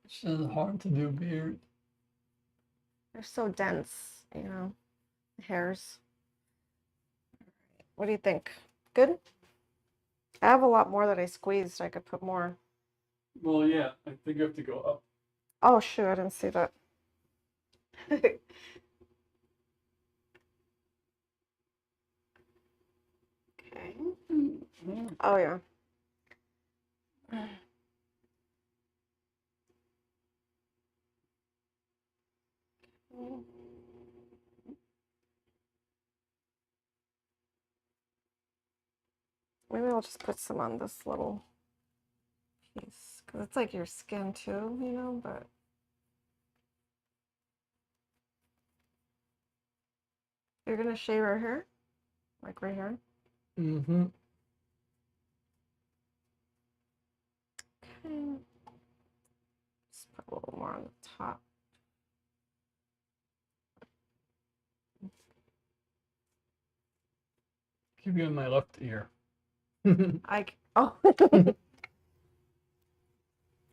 It's just hard to do beard. They're so dense, you know, the hairs. What do you think? Good? I have a lot more that I squeezed. I could put more. Well, yeah, I think you have to go up. Oh, shoot, I didn't see that. Okay. Oh, yeah. Maybe I'll just put some on this little piece because it's like your skin too, you know, but you're gonna shave her hair, like right here. Mm-hmm. Okay. Just put a little more on the top. Keep you in my left ear. Oh.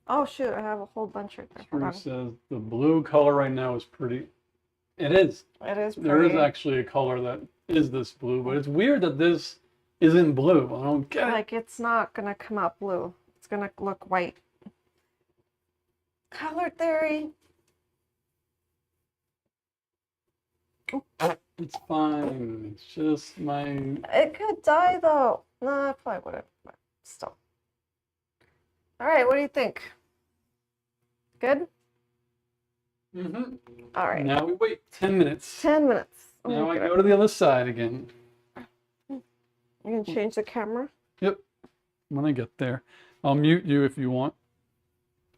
Oh shoot, I have a whole bunch right there. Hold True on. says the blue color right now is pretty. It is. It is There is pretty. actually a color that is this blue, but it's weird that this isn't blue. I don't get it. Like it's not gonna come out blue. It's gonna look white. Color theory. It's fine. It's just my. It could dye though. No, I probably wouldn't, but still. All right, what do you think? Good? Mm-hmm. All right. Now we wait 10 minutes. 10 minutes. Now I go to the other side again. You can change the camera? Yep. When I get there. I'll mute you if you want.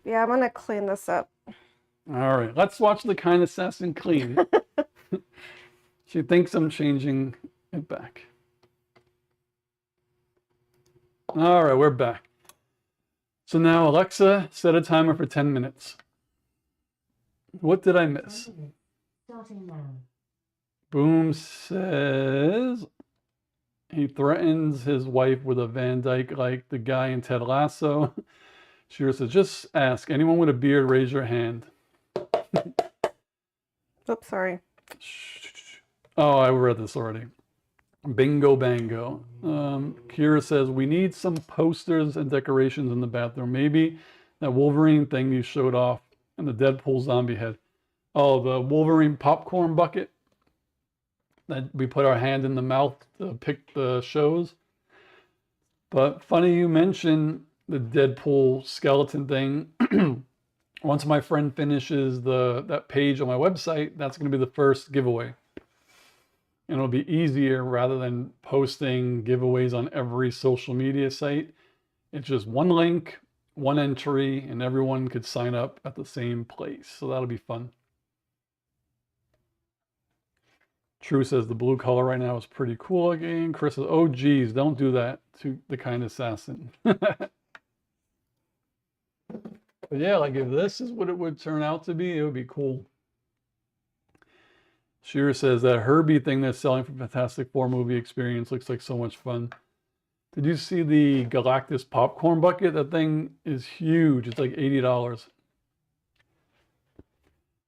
Yeah, I'm gonna clean this up. All right. Let's watch the kind assassin clean. She thinks I'm changing it back. All right, we're back. So now, Alexa, set a timer for 10 minutes. What did I miss? Starting now. Boom says he threatens his wife with a Van Dyke like the guy in Ted Lasso. Shira says, just ask. Anyone with a beard, raise your hand. Oops, sorry. Oh, I read this already. Bingo bango. Kira says, we need some posters and decorations in the bathroom. Maybe that Wolverine thing you showed off and the Deadpool zombie head. Oh, the Wolverine popcorn bucket that we put our hand in the mouth to pick the shows. But funny you mentioned the Deadpool skeleton thing. Once my friend finishes that page on my website, that's going to be the first giveaway. And it'll be easier rather than posting giveaways on every social media site. It's just one link, one entry, and everyone could sign up at the same place. So that'll be fun. True says the blue color right now is pretty cool again. Chris says, oh geez, don't do that to the kind assassin. But yeah, like if this is what it would turn out to be, it would be cool. Shira says that Herbie thing they're selling for Fantastic Four movie experience looks like so much fun. Did you see the Galactus popcorn bucket? That thing is huge. It's like $80.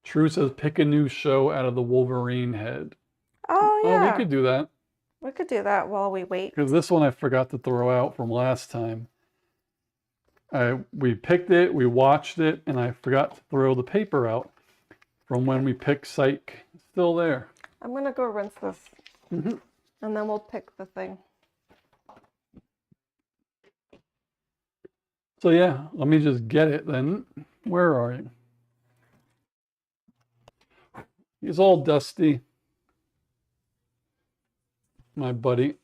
True says pick a new show out of the Wolverine head. Oh, yeah. Oh, we could do that. We could do that while we wait. Because this one I forgot to throw out from last time. We picked it, we watched it, and I forgot to throw the paper out from when we picked Psych. It's still there. I'm going to go rinse this. Mm-hmm. And then we'll pick the thing. So yeah, let me just get it then. Where are you? He's all dusty. My buddy.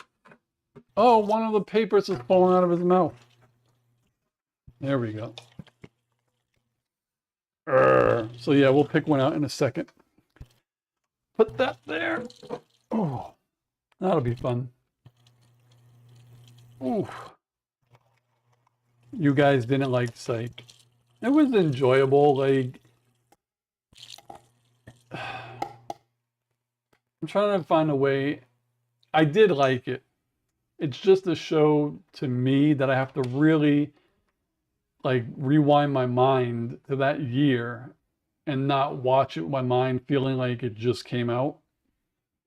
Oh, one of the papers is falling out of his mouth. There we go. So yeah, we'll pick one out in a second. Put that there. Oh, that'll be fun. Ooh. You guys didn't like Psych. It was enjoyable. Like, I'm trying to find a way. I did like it. It's just a show to me that I have to really like rewind my mind to that year and not watch it with my mind feeling like it just came out.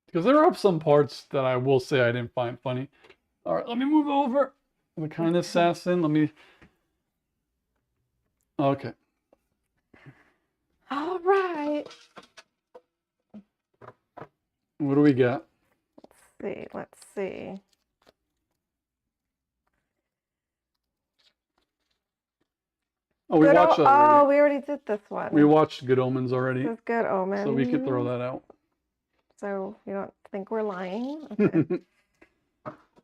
Because there are some parts that I will say I didn't find funny. All right, let me move over. The kind assassin. Let me. Okay. All right. What do we got? Let's see. Oh, we watched that already. Oh, we already did this one. We watched Good Omens already. This is Good Omens. So we could throw that out. So you don't think we're lying? Okay.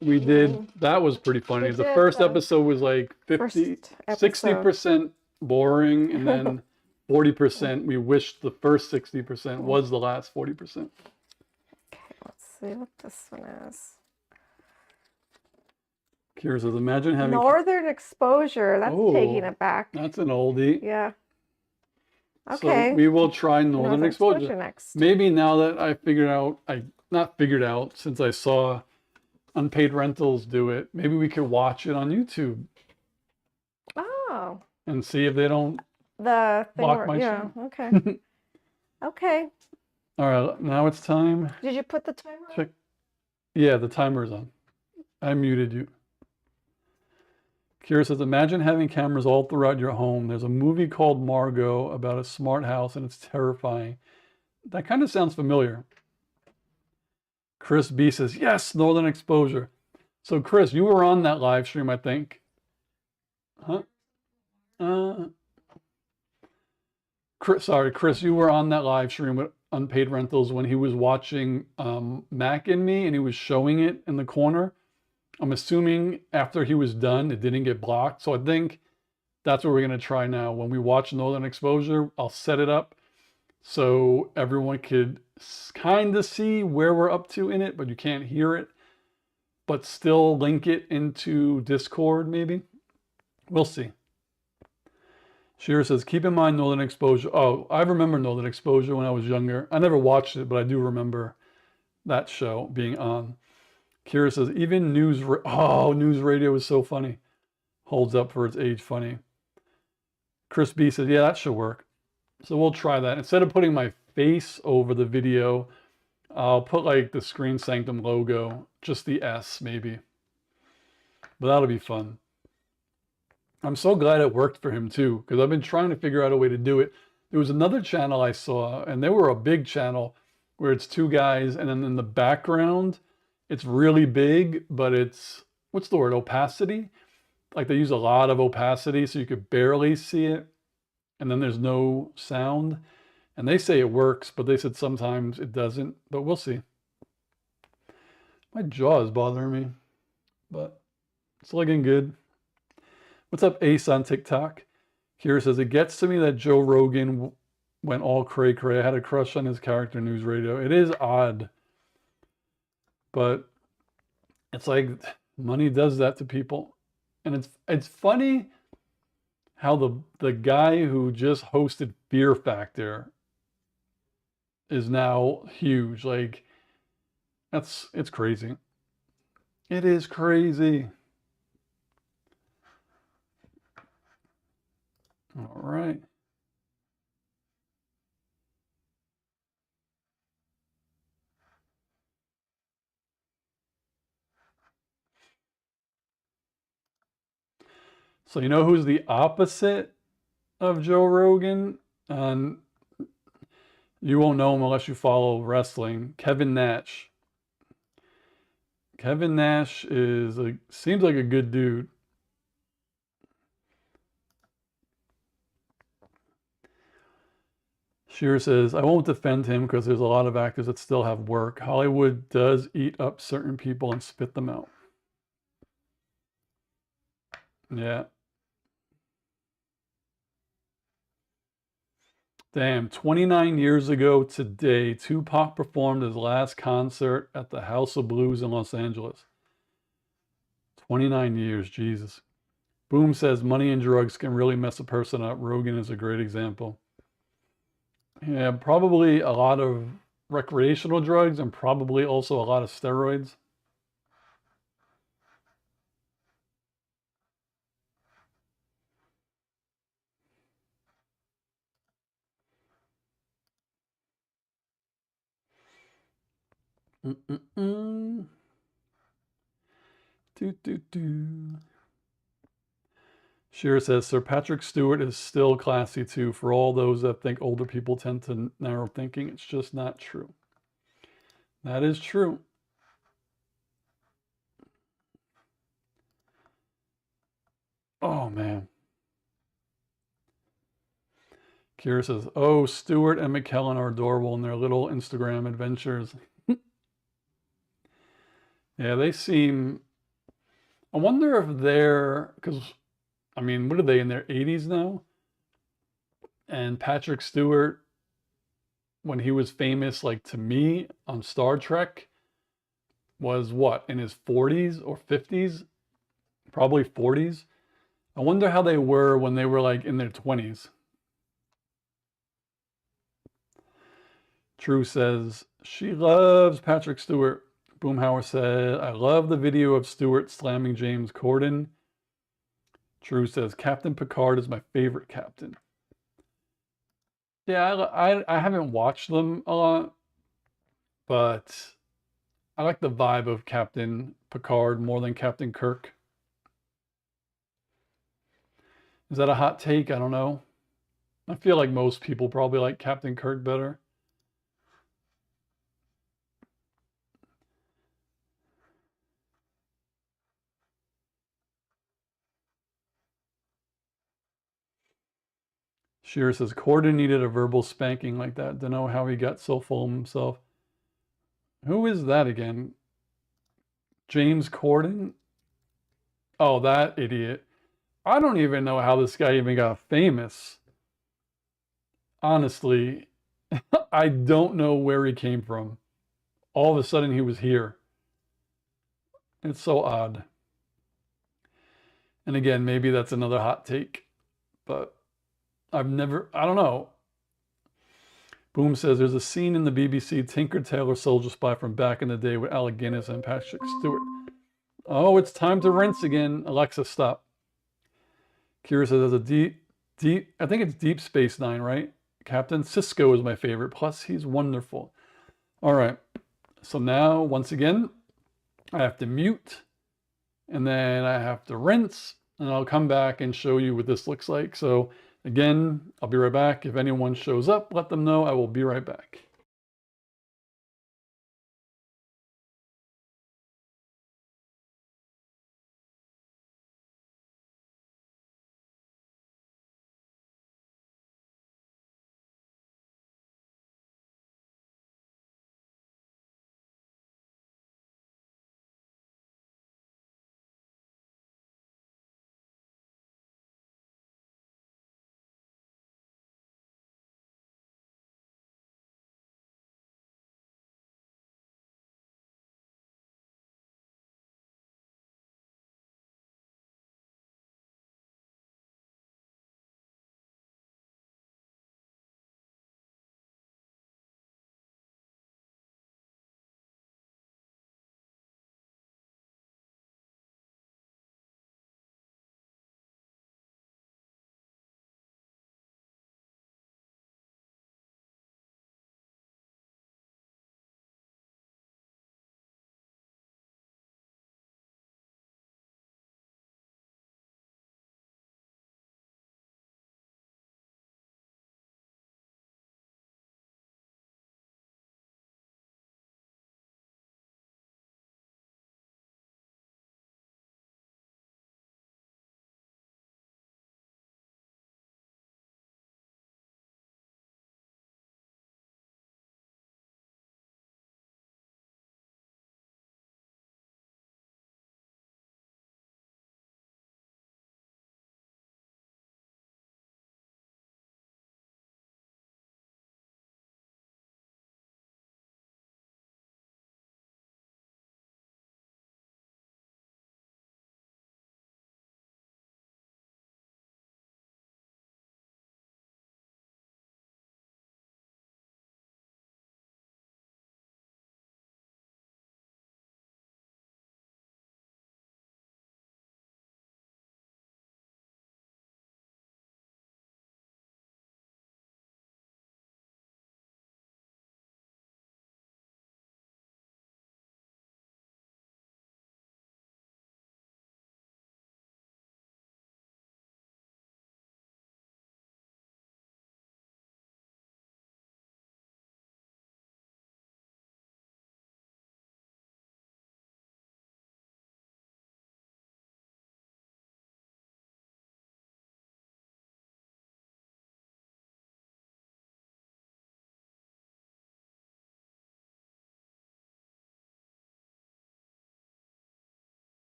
We did. That was pretty funny. The first episode was like 60% boring, and then 40%. We wished the first 60% was the last 40%. Okay, let's see what this one is. Kira says, imagine having Northern Exposure. That's taking it back. That's an oldie. Yeah. Okay. So we will try Northern Exposure next. Maybe now that I figured out, not figured out, since I saw Unpaid Rentals do it, maybe we could watch it on YouTube. Oh. And see if they don't block my channel. Okay. Okay. All right, now it's time. Did you put the timer on? Check. Yeah, the timer's on. I muted you. Kira says, imagine having cameras all throughout your home. There's a movie called Margot about a smart house, and it's terrifying. That kind of sounds familiar. Chris B says, yes, Northern Exposure. So, Chris, you were on that live stream, I think. Huh? Chris, you were on that live stream with Unpaid Rentals when he was watching Mac and Me, and he was showing it in the corner. I'm assuming after he was done, it didn't get blocked. So I think that's what we're going to try now. When we watch Northern Exposure, I'll set it up so everyone could kind of see where we're up to in it, but you can't hear it, but still link it into Discord maybe. We'll see. Shearer says, keep in mind Northern Exposure. Oh, I remember Northern Exposure when I was younger. I never watched it, but I do remember that show being on. Kira says, even news radio is so funny. Holds up for its age funny. Chris B says, yeah, that should work. So we'll try that. Instead of putting my face over the video, I'll put like the Screen Sanctum logo, just the S maybe. But that'll be fun. I'm so glad it worked for him too, because I've been trying to figure out a way to do it. There was another channel I saw, and they were a big channel where it's two guys, and then in the background, it's really big, but it's, what's the word, opacity? Like they use a lot of opacity so you could barely see it. And then there's no sound. And they say it works, but they said sometimes it doesn't. But we'll see. My jaw is bothering me. But it's looking good. What's up, Ace on TikTok? Kira says, it gets to me that Joe Rogan went all cray-cray. I had a crush on his character News Radio. It is odd. But it's like money does that to people. And it's funny how the guy who just hosted Fear Factor is now huge. Like, it's crazy. It is crazy. All right. So you know who's the opposite of Joe Rogan? And you won't know him unless you follow wrestling. Kevin Nash. Kevin Nash seems like a good dude. Shearer says, I won't defend him because there's a lot of actors that still have work. Hollywood does eat up certain people and spit them out. Yeah. Damn, 29 years ago today, Tupac performed his last concert at the House of Blues in Los Angeles. 29 years, Jesus. Boom says money and drugs can really mess a person up. Rogan is a great example. Yeah, probably a lot of recreational drugs and probably also a lot of steroids. Mm-mm-mm. Do. Shearer says Sir Patrick Stewart is still classy too. For all those that think older people tend to narrow thinking, it's just not true. That is true. Oh man. Kira says, oh, Stewart and McKellen are adorable in their little Instagram adventures. Yeah, they seem. I wonder if they're, because, I mean, what are they in their 80s now? And Patrick Stewart, when he was famous, like to me on Star Trek, was what, in his 40s or 50s? Probably 40s. I wonder how they were when they were like in their 20s. True says, she loves Patrick Stewart. Boomhauer said, I love the video of Stewart slamming James Corden. True says, Captain Picard is my favorite captain. Yeah, I haven't watched them a lot, but I like the vibe of Captain Picard more than Captain Kirk. Is that a hot take? I don't know. I feel like most people probably like Captain Kirk better. Shearer says, Corden needed a verbal spanking like that. Don't know how he got so full of himself. Who is that again? James Corden? Oh, that idiot. I don't even know how this guy even got famous. Honestly, I don't know where he came from. All of a sudden, he was here. It's so odd. And again, maybe that's another hot take, but I don't know. Boom says there's a scene in the BBC Tinker Tailor Soldier Spy from back in the day with Alec Guinness and Patrick Stewart. Oh, it's time to rinse again. Alexa, stop. Kira says there's a I think it's Deep Space Nine, right? Captain Cisco is my favorite. Plus, he's wonderful. All right. So now, once again, I have to mute and then I have to rinse and I'll come back and show you what this looks like. So again, I'll be right back. If anyone shows up, let them know. I will be right back.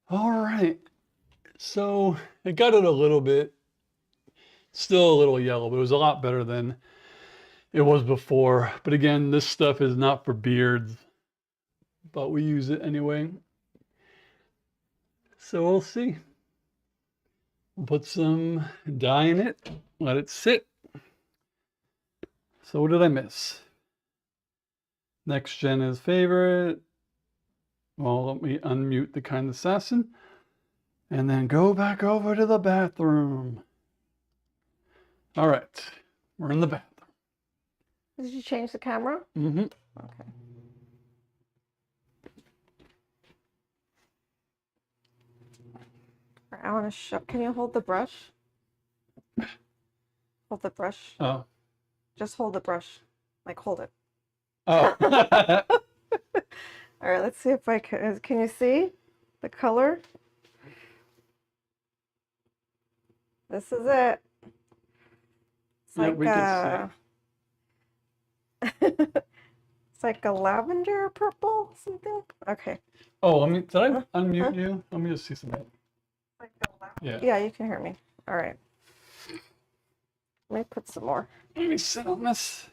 All right. So it got it a little bit, still a little yellow, but it was a lot better than it was before. But again, this stuff is not for beards, but we use it anyway. So we'll see. We'll put some dye in it, let it sit. So what did I miss? Next gen is favorite. Well, let me unmute the kind assassin and then go back over to the bathroom. All right, we're in the bathroom. Did you change the camera? Mm-hmm. Okay. I want to show. Can you hold the brush? Hold the brush. Oh. Just hold the brush. Like, hold it. Oh. All right, let's see if I can. Can you see the color? This is it. It's Yeah, like we can it's like a lavender purple something. Okay. Oh, did I Huh? unmute you? Let me just see something. Like a lavender. Yeah. Yeah, you can hear me. All right. Let me put some more. Let me sit on this.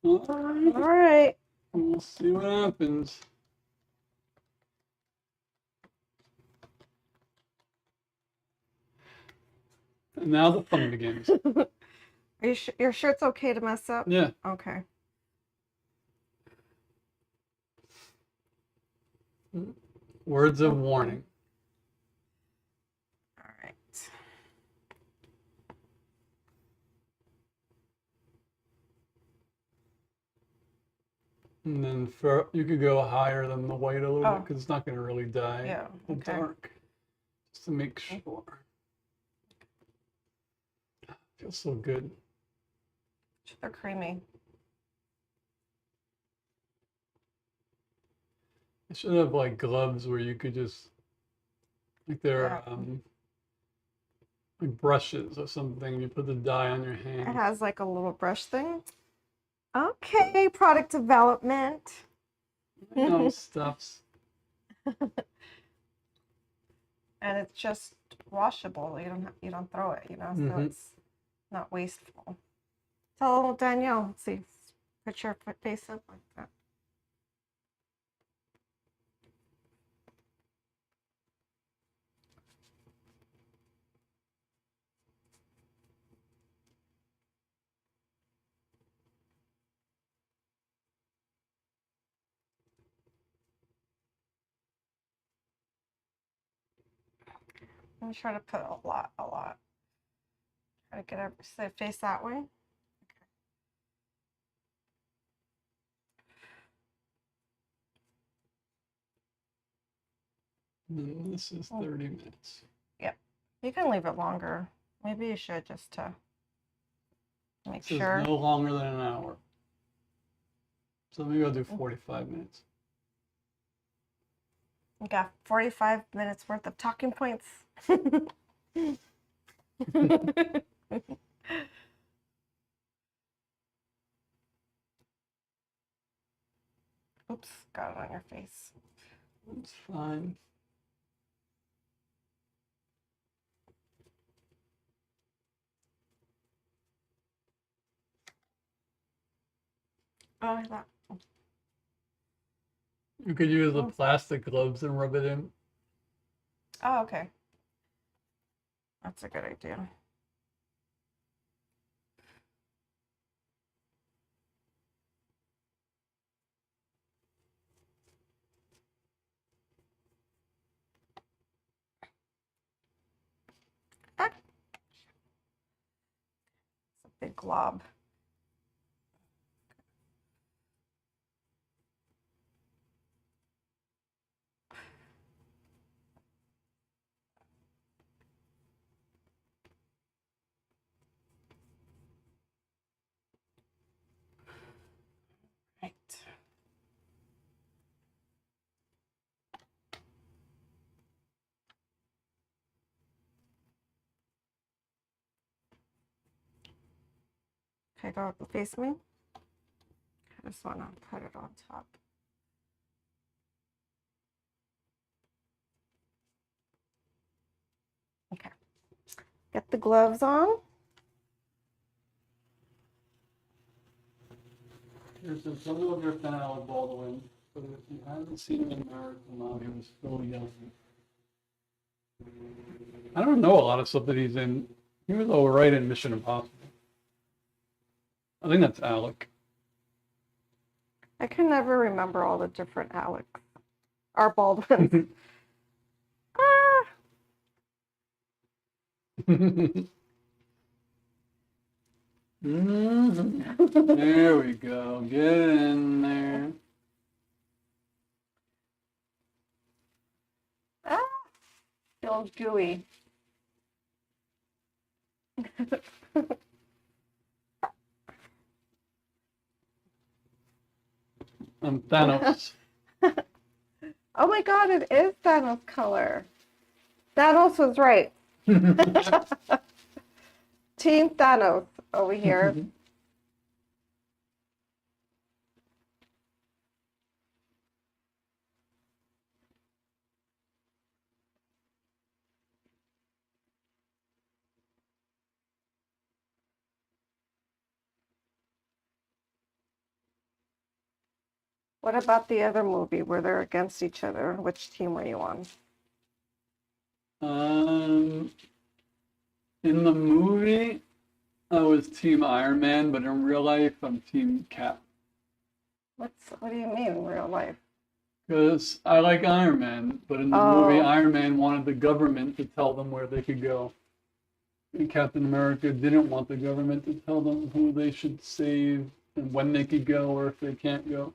All right. We'll see what happens. And now the fun begins. Are you you're sure it's okay to mess up? Yeah. Okay. Words of warning. All right. And then you could go higher than the white a little bit Oh. because it's not going to really dye Yeah, the okay. dark. Just to make sure. Feels so good. They're creamy. I should have like gloves where you could just like they're like brushes or something. You put the dye on your hand. It has like a little brush thing. Okay, product development. No stuffs. And it's just washable. You don't throw it, you know, so it's not wasteful. Tell Danielle, let's see, put your face up like that. I'm gonna try to put a lot. Try to get the face that way. And this is 30 minutes. Yep. You can leave it longer. Maybe you should just to make This sure. is no longer than an hour. So maybe I'll do 45 minutes. You got 45 minutes worth of talking points. Oops, got it on your face. That's fine. Oh, I thought. You could use the plastic gloves and rub it in. Oh, okay. That's a good idea. Ah. It's a big glob. Right. Okay, go face me. I just want to put it on top. Get the gloves on. Here's a some of your fan Alec Baldwin. But if you haven't seen him in American Law, he was so young. I don't know a lot of stuff that he's in. He was all right in Mission Impossible. I think that's Alec. I can never remember all the different Alex or Baldwins. Ah, There we go. Get in there. ah, feels gooey. Thanos. Oh my God, it is Thanos color. Thanos was right. Team Thanos over here. What about the other movie where they're against each other? Which team were you on? In the movie, I was Team Iron Man, but in real life, I'm Team Cap. What do you mean in real life? Because I like Iron Man, but in the movie, Iron Man wanted the government to tell them where they could go. And Captain America didn't want the government to tell them who they should save and when they could go or if they can't go.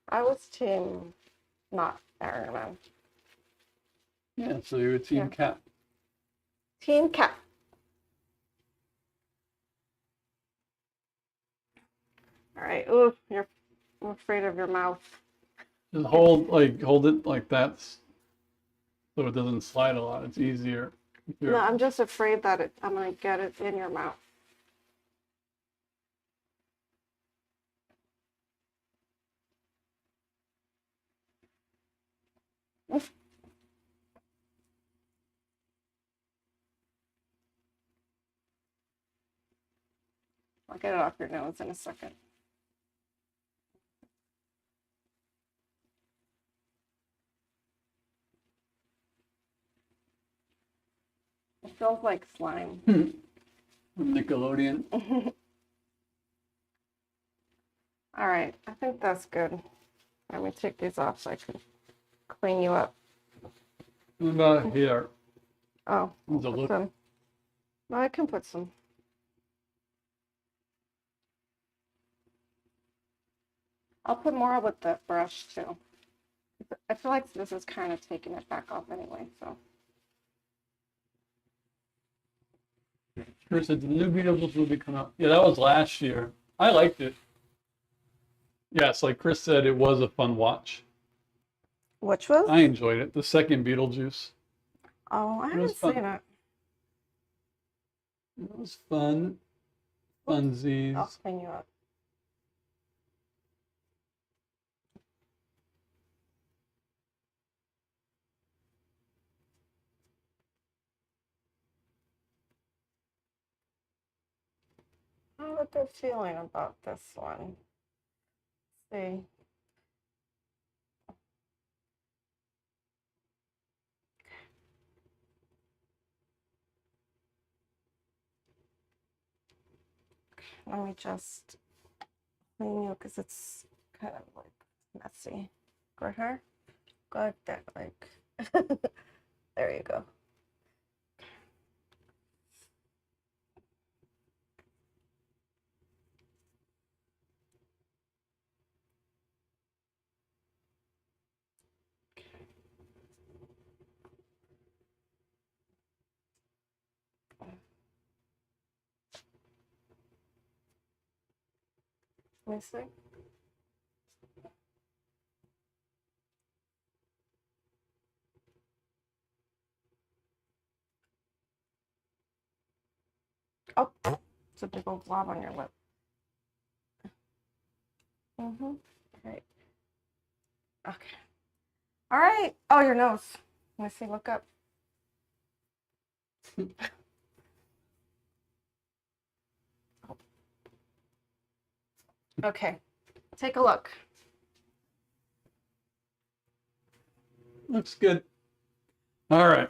I was team not Iron Man. Yeah, so you're Team Cap. Team Cap. All right. Ooh, I'm afraid of your mouth. Just hold it like that so it doesn't slide a lot. It's easier. No, I'm just afraid that I'm gonna get it in your mouth. I'll get it off your nose in a second. It feels like slime. Nickelodeon. All right, I think that's good. Let me take these off so I can clean you up. What about here? Oh, The put look. some. No, I can put some. I'll put more with the brush too. I feel like this is kind of taking it back off anyway, so. Chris said the new Beetlejuice movie come out. Yeah, that was last year. I liked it. Yes, like Chris said, it was a fun watch. Which was? I enjoyed it. The second Beetlejuice. Oh, I It was haven't fun. seen it. It was fun. Funsies. I'll clean you up. I have a good feeling about this one. Let's see. Let me just clean you because it's kind of like messy. Go here. Go like that, like. There you go. Let me see. Oh, it's a big old blob on your lip. Right. Okay. All right. Oh, your nose. Let me see. Look up. Okay, take a look. Looks good. All right,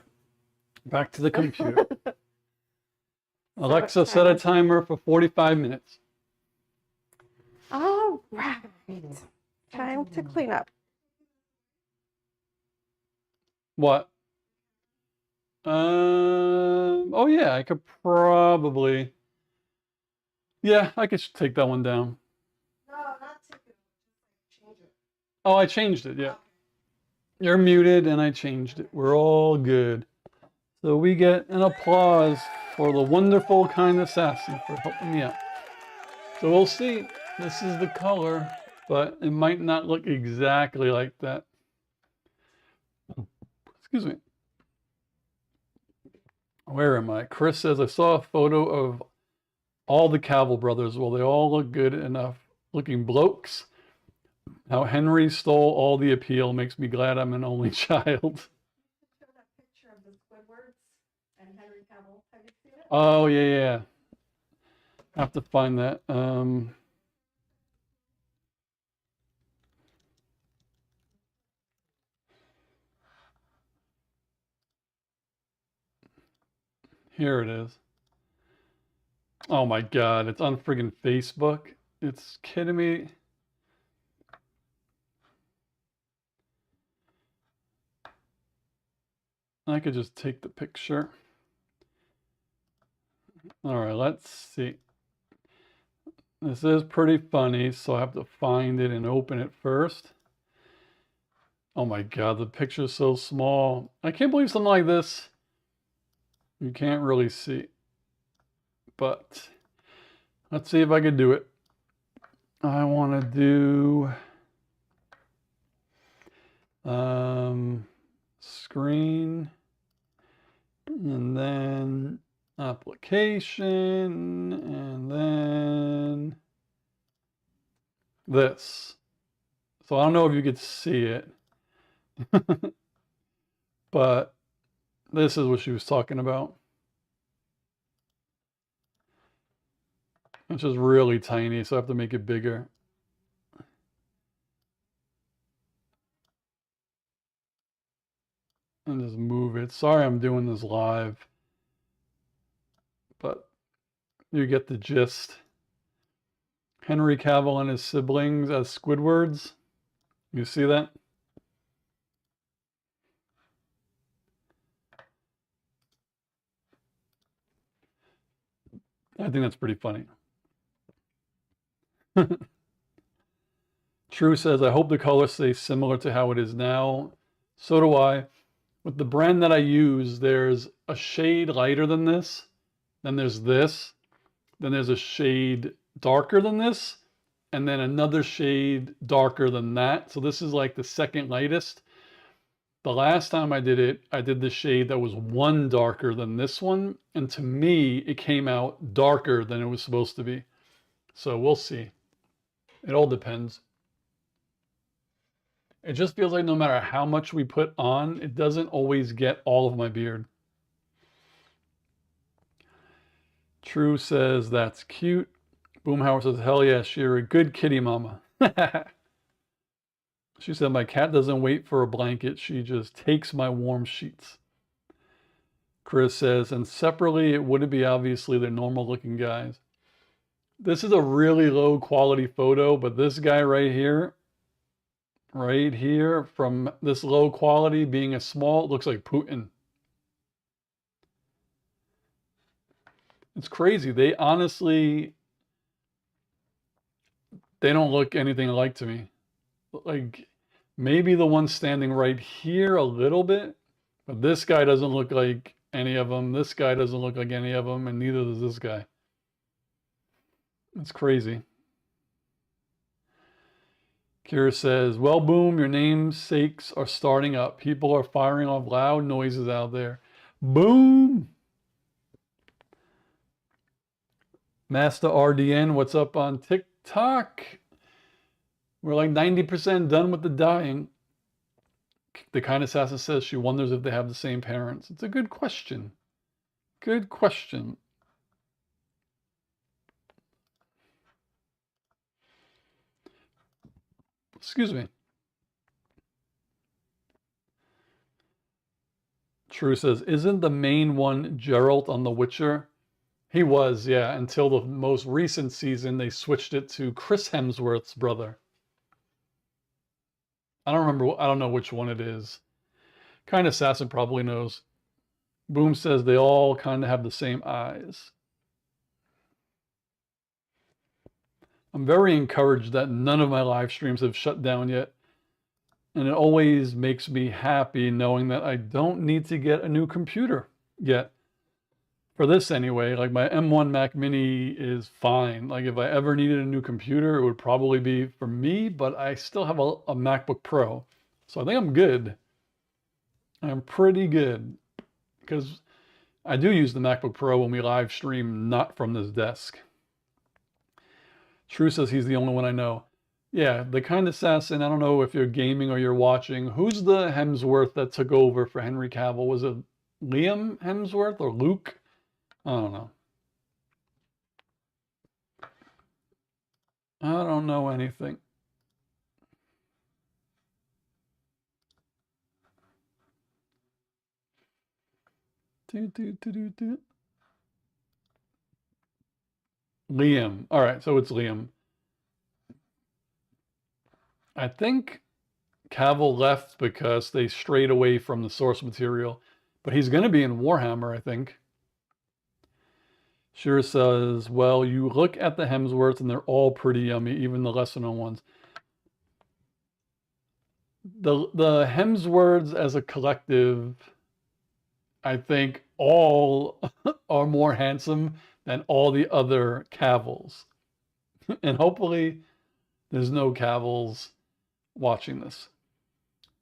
back to the computer. Alexa, set a timer for 45 minutes. All right. Time to clean up. What? Oh yeah, I could probably. Yeah, I could take that one down. No, not take it. Change it. Oh, I changed it, yeah. You're muted and I changed it. We're all good. So we get an applause for the wonderful kind assassin for helping me out. So we'll see. This is the color, but it might not look exactly like that. Excuse me. Where am I? Chris says, I saw a photo of all the Cavill brothers. Well, they all look good enough looking blokes. How Henry stole all the appeal makes me glad I'm an only child. Show that picture of the Squidwards and Henry Cavill. Have you seen it? Oh, yeah. I have to find that. Here it is. Oh my God, it's on friggin' Facebook. It's kidding me. I could just take the picture. All right, let's see. This is pretty funny, so I have to find it and open it first. Oh my God, the picture's so small. I can't believe something like this you can't really see. But let's see if I can do it. I want to do screen and then application and then this. So I don't know if you could see it, but this is what she was talking about. It's just really tiny, so I have to make it bigger. And just move it. Sorry I'm doing this live, but you get the gist. Henry Cavill and his siblings as Squidwards. You see that? I think that's pretty funny. True says, I hope the color stays similar to how it is now. So do I. With the brand that I use, there's a shade lighter than this. Then there's this. Then there's a shade darker than this. And then another shade darker than that. So this is like the second lightest. The last time I did it, I did the shade that was one darker than this one. And to me, it came out darker than it was supposed to be. So we'll see. It all depends. It just feels like no matter how much we put on, it doesn't always get all of my beard. True says, that's cute. Boomhauer says, hell yes, you're a good kitty mama. She said, my cat doesn't wait for a blanket. She just takes my warm sheets. Chris says, and separately, it wouldn't be obviously they're normal looking guys. This is a really low quality photo, but this guy right here, from this low quality being a small, it looks like Putin. It's crazy. They honestly, they don't look anything alike to me. Like maybe the one standing right here a little bit, but this guy doesn't look like any of them. This guy doesn't look like any of them, and neither does this guy. It's crazy. Kira says, well, Boom, your namesakes are starting up. People are firing off loud noises out there. Boom! Master RDN, what's up on TikTok? We're like 90% done with the dying. The kind assassin says she wonders if they have the same parents. It's a good question. Good question. Excuse me. True says, isn't the main one Geralt on The Witcher? He was, yeah, until the most recent season, they switched it to Chris Hemsworth's brother. I don't know which one it is. Kind of Assassin probably knows. Boom says they all kind of have the same eyes. I'm very encouraged that none of my live streams have shut down yet. And it always makes me happy knowing that I don't need to get a new computer yet. For this anyway, like my M1 Mac Mini is fine. Like if I ever needed a new computer, it would probably be for me, but I still have a MacBook Pro. So I think I'm good. I'm pretty good because I do use the MacBook Pro when we live stream, not from this desk. True says he's the only one I know. Yeah, the kind assassin, I don't know if you're gaming or you're watching. Who's the Hemsworth that took over for Henry Cavill? Was it Liam Hemsworth or Luke? I don't know. I don't know anything. Liam. All right, so it's Liam. I think Cavill left because they strayed away from the source material, but he's going to be in Warhammer, I think. Sure says, well, you look at the Hemsworths and they're all pretty yummy, even the lesser known ones. The Hemsworths as a collective, I think all are more handsome than all the other Cavills. And hopefully there's no Cavills watching this.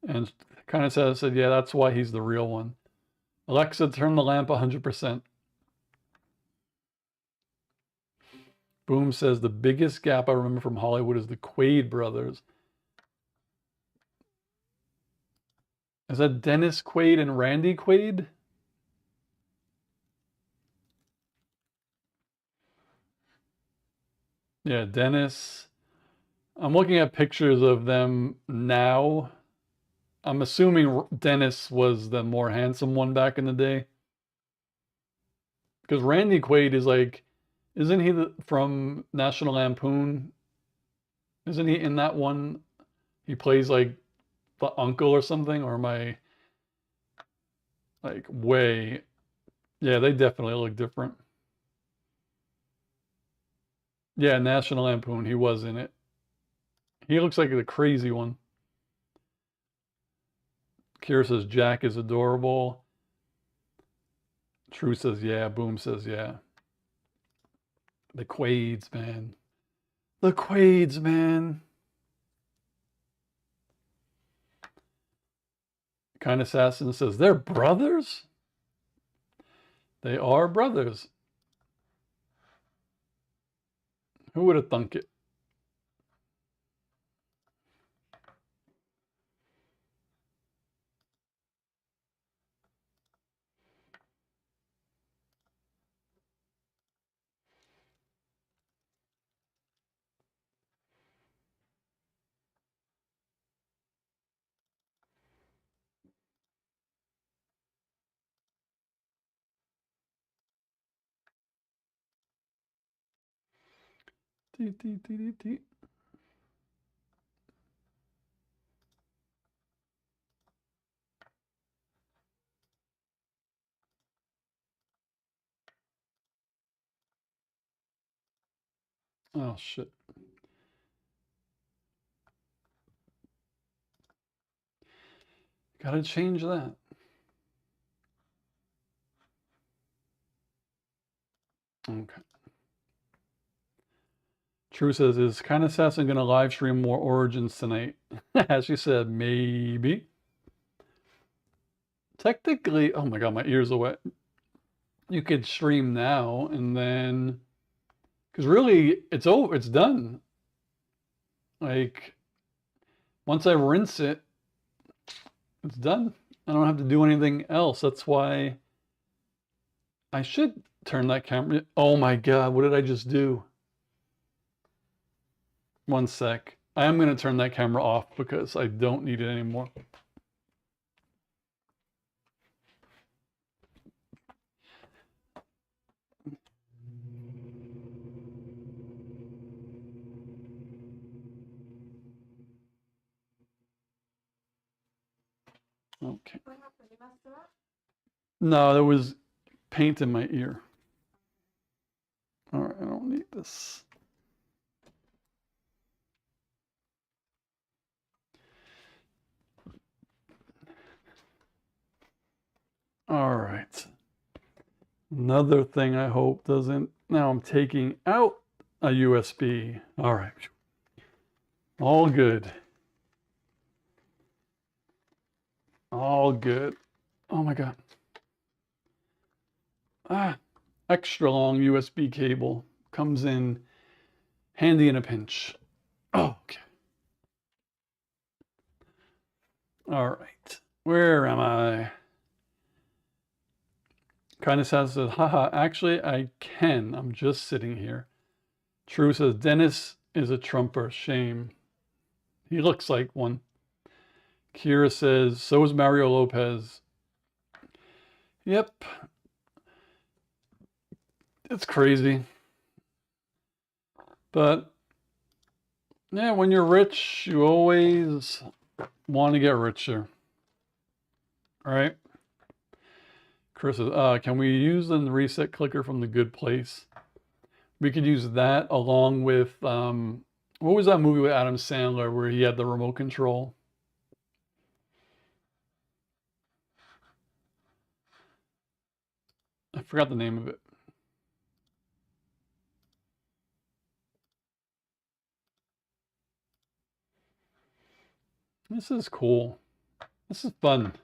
And kind of said, yeah, that's why he's the real one. Alexa, turn the lamp 100%. Boom says, the biggest gap I remember from Hollywood is the Quaid brothers. Is that Dennis Quaid and Randy Quaid? Yeah, Dennis. I'm looking at pictures of them now. I'm assuming Dennis was the more handsome one back in the day. Because Randy Quaid is like, isn't he from National Lampoon? Isn't he in that one? He plays like the uncle or something, or am I like way? Yeah, they definitely look different. Yeah, National Lampoon, he was in it. He looks like the crazy one. Kira says Jack is adorable. True says yeah. Boom says yeah. The Quaids, man. The Quaids, man. Kind Assassin says they're brothers? They are brothers. Who would have thunk it? Oh, shit. Gotta change that. Okay. True says, is Kind Assassin going to live stream more Origins tonight? As she said, maybe. Technically, oh my god, my ears are wet. You could stream now and then, because really, it's over, it's done. Like, once I rinse it, it's done. I don't have to do anything else. That's why I should turn that camera. Oh my god, what did I just do? One sec. I am going to turn that camera off because I don't need it anymore. Okay. What happened? You messed it up? No, there was paint in my ear. All right, I don't need this. All right. Another thing I hope doesn't. Now I'm taking out a USB. All right. All good. All good. Oh my God. Ah, extra long USB cable comes in handy in a pinch. Oh, okay. All right. Where am I? Kindness has said, haha, actually I can. I'm just sitting here. True says, Dennis is a Trumper. Shame. He looks like one. Kira says, so is Mario Lopez. Yep. It's crazy. But yeah, when you're rich, you always want to get richer. All right. Chris says, can we use the reset clicker from the Good Place? We could use that along with, what was that movie with Adam Sandler where he had the remote control? I forgot the name of it. This is cool. This is fun.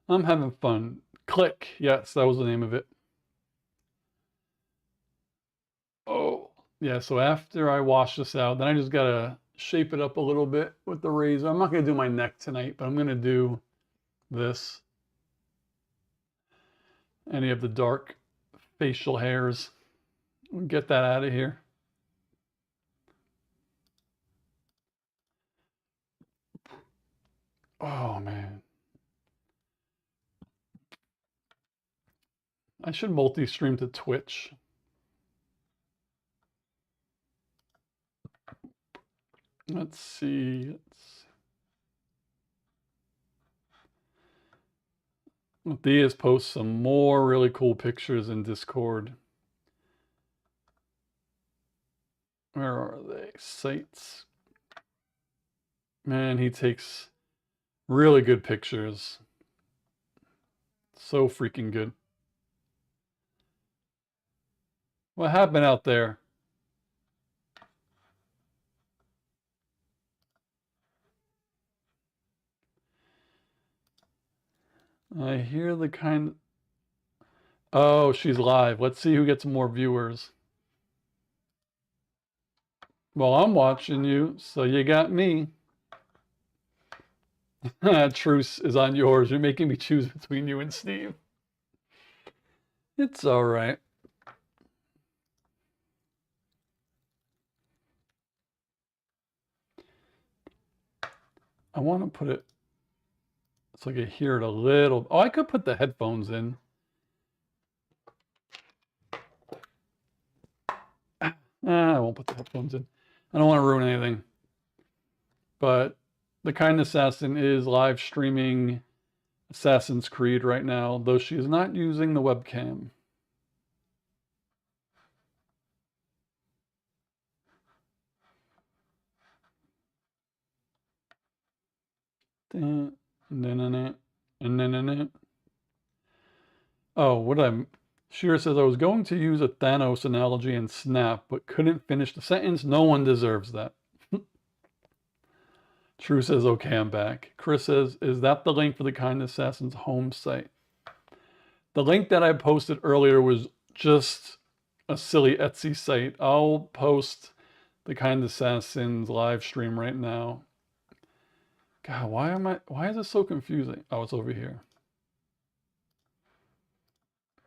I'm having fun. Click. Yes, that was the name of it. Oh, yeah. So after I wash this out, then I just gotta shape it up a little bit with the razor. I'm not gonna do my neck tonight, but I'm gonna do this. Any of the dark facial hairs. Get that out of here. Oh man. I should multi-stream to Twitch. Let's see. Matthias posts some more really cool pictures in Discord. Where are they? Sites. Man, he takes really good pictures. So freaking good. What happened out there? I hear the kind. Oh, she's live. Let's see who gets more viewers. Well, I'm watching you, so you got me. Truce is on yours. You're making me choose between you and Steve. It's all right. I want to put it so I can hear it a little. Oh, I could put the headphones in. I won't put the headphones in. I don't want to ruin anything. But the Kind Assassin is live streaming Assassin's Creed right now, though she is not using the webcam. Oh, what I'm. Sheer says, I was going to use a Thanos analogy in Snap, but couldn't finish the sentence. No one deserves that. True says, okay, I'm back. Chris says, is that the link for the Kind Assassin's home site? The link that I posted earlier was just a silly Etsy site. I'll post the Kind Assassin's live stream right now. God, why is this so confusing? Oh, it's over here.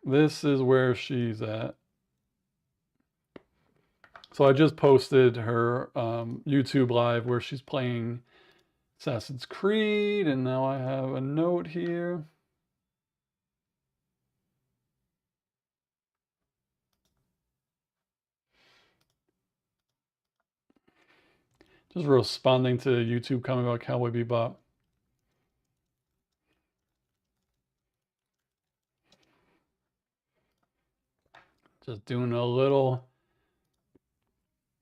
This is where she's at. So I just posted her YouTube live where she's playing Assassin's Creed, and now I have a note here. Just responding to YouTube comment about Cowboy Bebop. Just doing a little.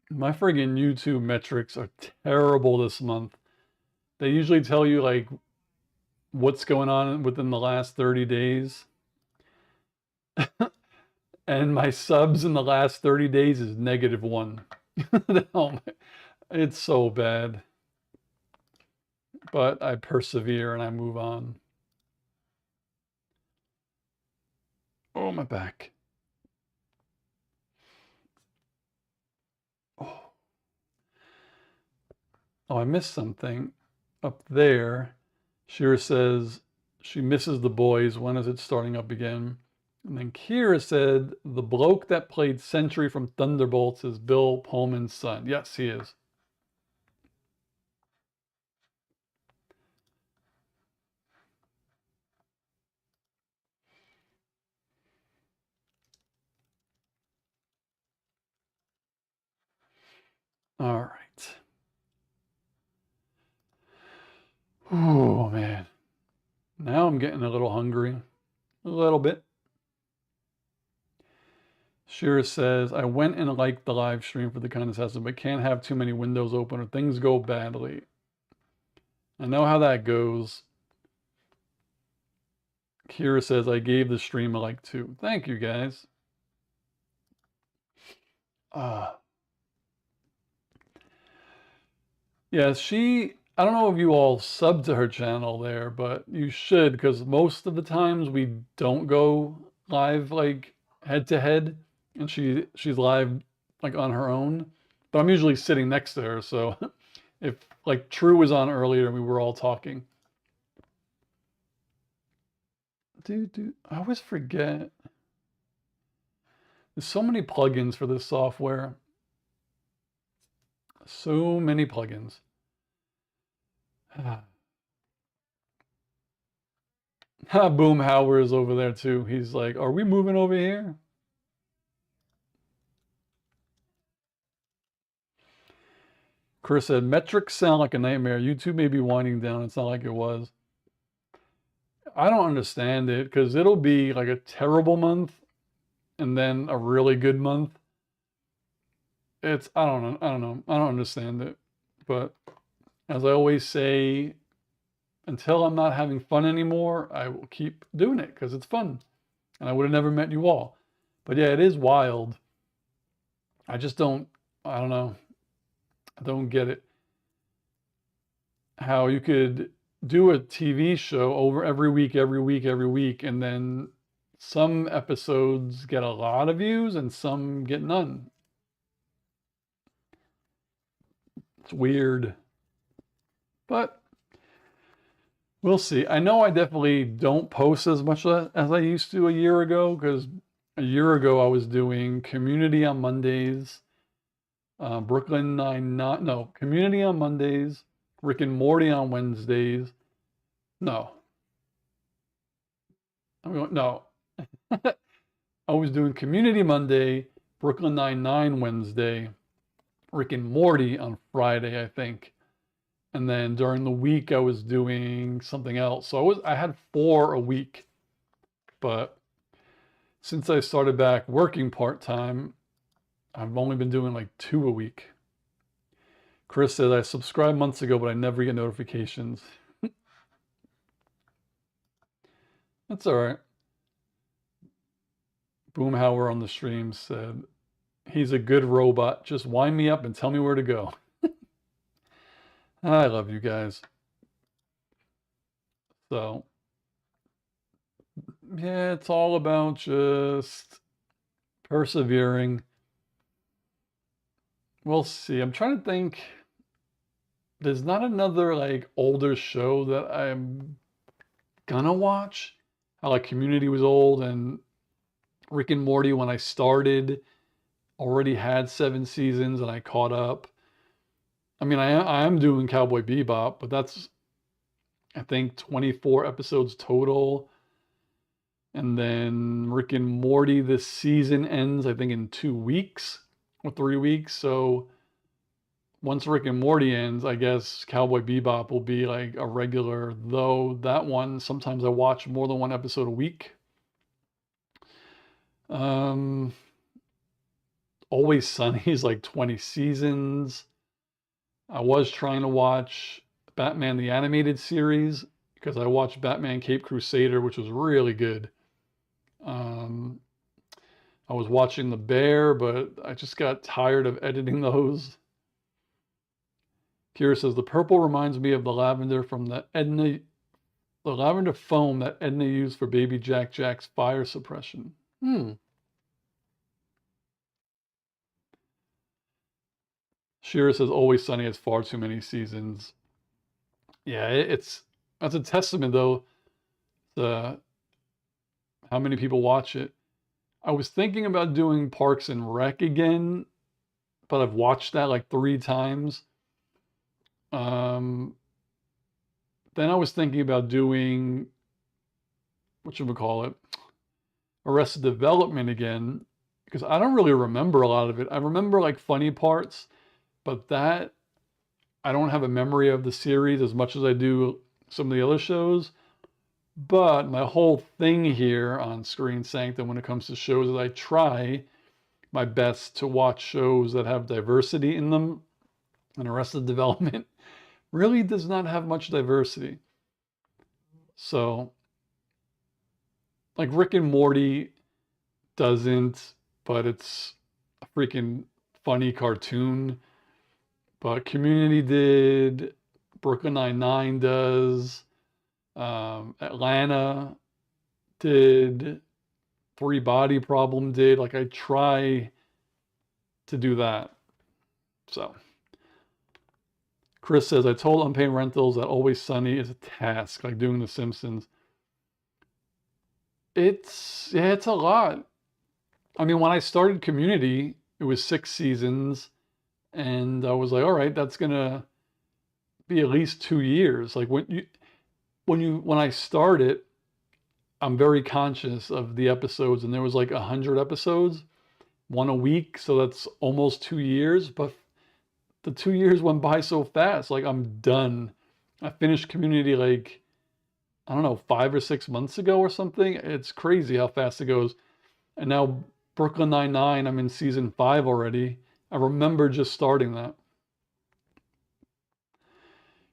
My friggin' YouTube metrics are terrible this month. They usually tell you like what's going on within the last 30 days. And my subs in the last 30 days is -1. It's so bad. But I persevere and I move on. Oh, my back. Oh, I missed something. Up there, Shira says she misses the boys. When is it starting up again? And then Kira said the bloke that played Sentry from Thunderbolts is Bill Pullman's son. Yes, he is. All right. Oh, man. Now I'm getting a little hungry. A little bit. Shira says, I went and liked the live stream for the kind assassin, but can't have too many windows open or things go badly. I know how that goes. Kira says, I gave the stream a like 2. Thank you, guys. Yeah, I don't know if you all sub to her channel there, but you should, because most of the times we don't go live like head to head, and she's live like on her own. But I'm usually sitting next to her, so if like True was on earlier and we were all talking. I always forget. There's so many plugins for this software. So many plugins. Boom Howard is over there too. He's like, are we moving over here? Chris said, metrics sound like a nightmare. YouTube may be winding down. It's not like it was. I don't understand it because it'll be like a terrible month and then a really good month. I don't know. I don't understand it. But as I always say, until I'm not having fun anymore, I will keep doing it because it's fun. And I would have never met you all. But yeah, it is wild. I don't know. I don't get it. How you could do a TV show over every week, and then some episodes get a lot of views and some get none. It's weird. But we'll see. I know I definitely don't post as much as I used to a year ago, because a year ago I was doing Community on Mondays, Brooklyn Nine-Nine, no, Community on Mondays, Rick and Morty on Wednesdays. No. No. I was doing Community Monday, Brooklyn Nine-Nine Wednesday, Rick and Morty on Friday, I think. And then during the week I was doing something else. So I had 4 a week. But since I started back working part-time, I've only been doing like 2 a week. Chris said I subscribed months ago, but I never get notifications. That's all right. Boomhauer on the stream said, he's a good robot. Just wind me up and tell me where to go. I love you guys. So, yeah, it's all about just persevering. We'll see. I'm trying to think. There's not another like older show that I'm gonna watch. How like Community was old and Rick and Morty when I started already had 7 seasons and I caught up. I mean, I am doing Cowboy Bebop, but that's, I think, 24 episodes total. And then Rick and Morty, this season ends, I think, in 2 weeks or 3 weeks. So once Rick and Morty ends, I guess Cowboy Bebop will be like a regular, though that one, sometimes I watch more than one episode a week. Um, Always Sunny is like 20 seasons. I was trying to watch Batman the Animated Series because I watched Batman Cape Crusader, which was really good. Um, I was watching The Bear, but I just got tired of editing those. Kira says the purple reminds me of the lavender from the lavender foam that Edna used for baby Jack's fire suppression. Shira says Always Sunny has far too many seasons. Yeah, that's a testament though to how many people watch it. I was thinking about doing Parks and Rec again, but I've watched that like 3 times. Then I was thinking about doing, whatchamacallit, Arrested Development again, because I don't really remember a lot of it. I remember like funny parts, but that, I don't have a memory of the series as much as I do some of the other shows. But my whole thing here on Screen Sanctum when it comes to shows is I try my best to watch shows that have diversity in them. And Arrested Development really does not have much diversity. So, like Rick and Morty doesn't, but it's a freaking funny cartoon. But Community did, Brooklyn Nine-Nine does, Atlanta did, Three Body Problem did. Like I try to do that. So Chris says, I told Unpaid Rentals that Always Sunny is a task, like doing The Simpsons. It's a lot. I mean, when I started Community, it was 6 seasons, and I was like, all right, that's gonna be at least 2 years. Like when I started, I'm very conscious of the episodes, and there was like 100 episodes, 1 a week, so that's almost 2 years. But the 2 years went by so fast. Like I'm done. I finished Community like, I don't know, 5 or 6 months ago or something. It's crazy how fast it goes. And now Brooklyn Nine-Nine, I'm in season 5 already. I remember just starting that.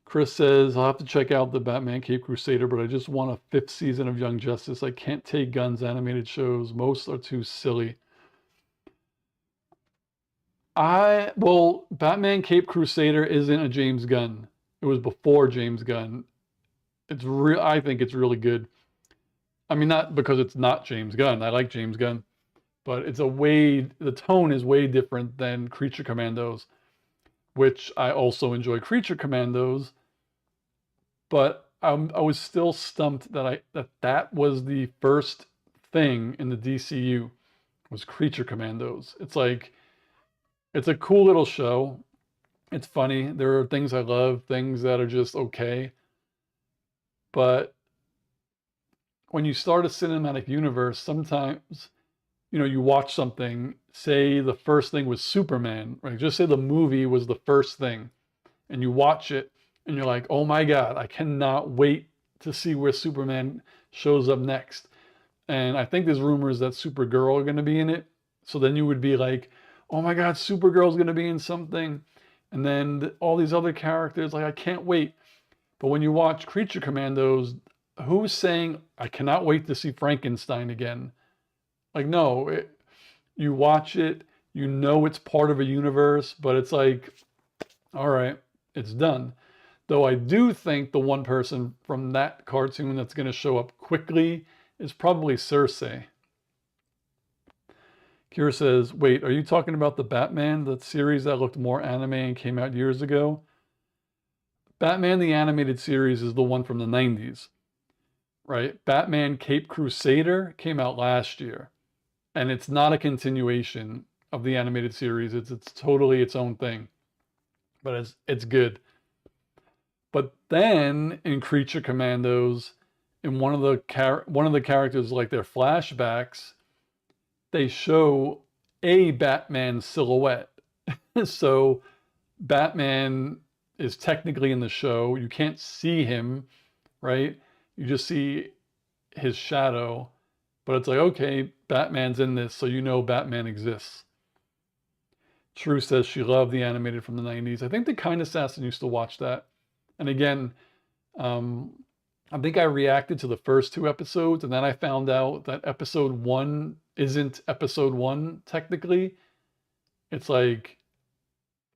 Chris says, I'll have to check out the Batman Cape Crusader, but I just want a 5th season of Young Justice. I can't take Gunn's animated shows. Most are too silly. Well, Batman Cape Crusader isn't a James Gunn. It was before James Gunn. I think it's really good. I mean, not because it's not James Gunn. I like James Gunn, but the tone is way different than Creature Commandos, which I also enjoy Creature Commandos, but I was still stumped that was the first thing in the DCU was Creature Commandos. It's like, it's a cool little show. It's funny. There are things I love, things that are just okay. But when you start a cinematic universe, sometimes, you watch something, say the first thing was Superman, right? Just say the movie was the first thing, and you watch it, and you're like, oh my God, I cannot wait to see where Superman shows up next. And I think there's rumors that Supergirl are going to be in it. So then you would be like, oh my God, Supergirl's going to be in something. And then all these other characters, like, I can't wait. But when you watch Creature Commandos, who's saying, I cannot wait to see Frankenstein again? Like, no, you watch it, it's part of a universe, but it's like, all right, it's done. Though I do think the one person from that cartoon that's going to show up quickly is probably Cersei. Kira says, wait, are you talking about the Batman, the series that looked more anime and came out years ago? Batman the Animated Series is the one from the 90s, right? Batman Cape Crusader came out last year, and it's not a continuation of the animated series. It's totally its own thing, but it's good. But then in Creature Commandos, in one of the characters, like their flashbacks, they show a Batman silhouette. So Batman is technically in the show. You can't see him, right? You just see his shadow. But it's like, okay, Batman's in this, so you know Batman exists. True says she loved the animated from the 90s. I think the Kind Assassin used to watch that. And again, I think I reacted to the first 2 episodes, and then I found out that episode 1 isn't episode 1 technically. It's like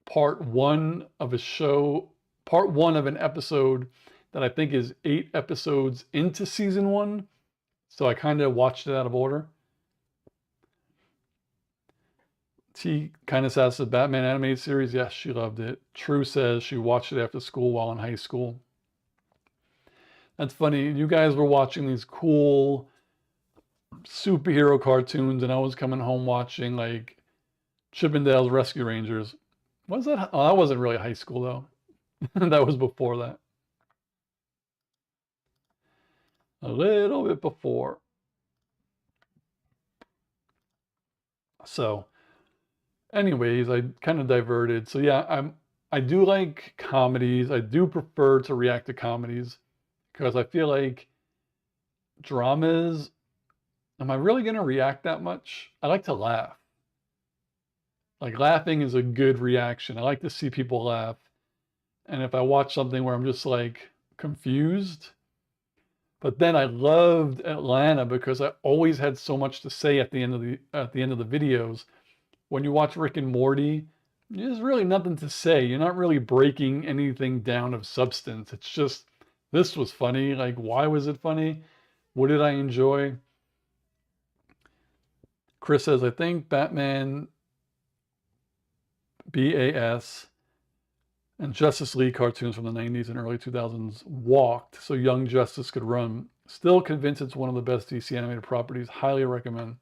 part 1 of a show, part 1 of an episode that I think is 8 episodes into season 1. So I kind of watched it out of order. T kind of says the Batman animated series. Yes, she loved it. True says she watched it after school while in high school. That's funny. You guys were watching these cool superhero cartoons, and I was coming home watching like Chippendales Rescue Rangers. Was that? Oh, that wasn't really high school though. That was before that. A little bit before. So, anyways, I kind of diverted. So yeah, I do like comedies. I do prefer to react to comedies because I feel like dramas, am I really going to react that much? I like to laugh. Like laughing is a good reaction. I like to see people laugh. And if I watch something where I'm just like confused, but then I loved Atlanta because I always had so much to say at the end of the videos. When you watch Rick and Morty, there's really nothing to say. You're not really breaking anything down of substance. It's just, this was funny. Like, why was it funny? What did I enjoy? Chris says, I think Batman BAS and Justice League cartoons from the 90s and early 2000s walked so Young Justice could run. Still convinced it's one of the best DC animated properties. Highly recommend.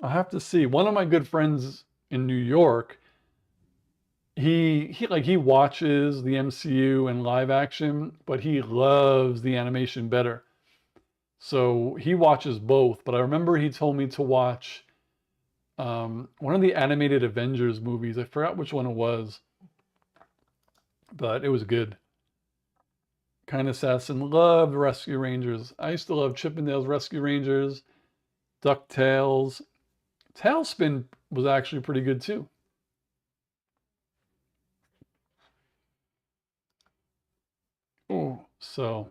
I'll have to see. One of my good friends in New York, he watches the MCU and live action, but he loves the animation better. So he watches both. But I remember he told me to watch one of the animated Avengers movies. I forgot which one it was, but it was good. Kind Assassin loved Rescue Rangers. I used to love Chippendales Rescue Rangers, DuckTales. Tailspin was actually pretty good too. Oh, so.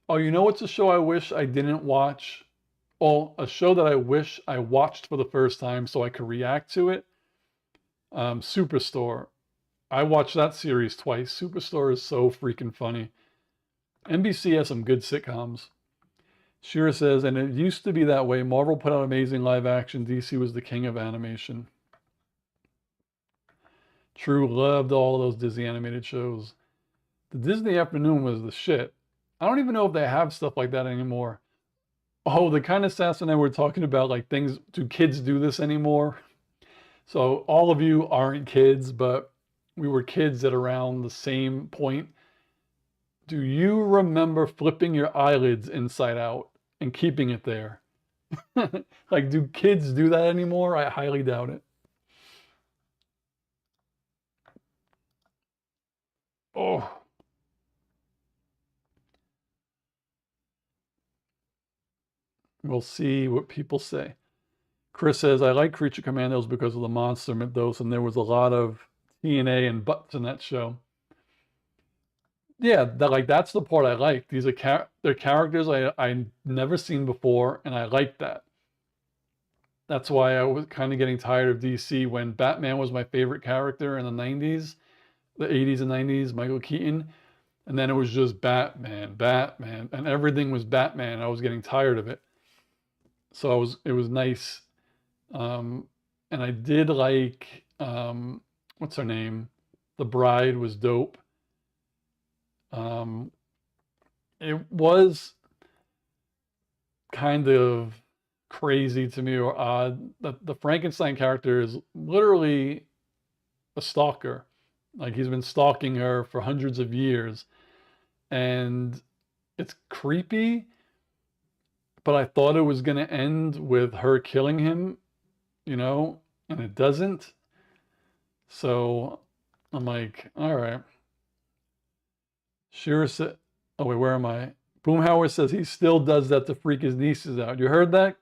Oh, you know what's a show I wish I didn't watch? Oh, a show that I wish I watched for the first time so I could react to it. Superstore. I watched that series twice. Superstore is so freaking funny. NBC has some good sitcoms. Shira says, and it used to be that way. Marvel put out amazing live action. DC was the king of animation. True, loved all those Disney animated shows. The Disney Afternoon was the shit. I don't even know if they have stuff like that anymore. Oh, the Kind Assassin and I were talking about, like, things, do kids do this anymore? So all of you aren't kids, but we were kids at around the same point. Do you remember flipping your eyelids inside out and keeping it there? Like, do kids do that anymore? I highly doubt it. Oh. We'll see what people say. Chris says, I like Creature Commandos because of the monster mythos, and there was a lot of TNA and butts in that show. Yeah, that's the part I like. These are they're characters I never seen before, and I like that. That's why I was kind of getting tired of DC when Batman was my favorite character in the 90s, the 80s and 90s, Michael Keaton. And then it was just Batman, and everything was Batman. I was getting tired of it. So it was nice. And I did like, what's her name? The Bride was dope. It was, kind of crazy to me or odd. The Frankenstein character is literally a stalker. Like he's been stalking her for hundreds of years. And it's creepy, but I thought it was going to end with her killing him, you know, and it doesn't. So I'm like, all right. Shearer said, oh wait, where am I? Boomhauer says he still does that to freak his nieces out. You heard that?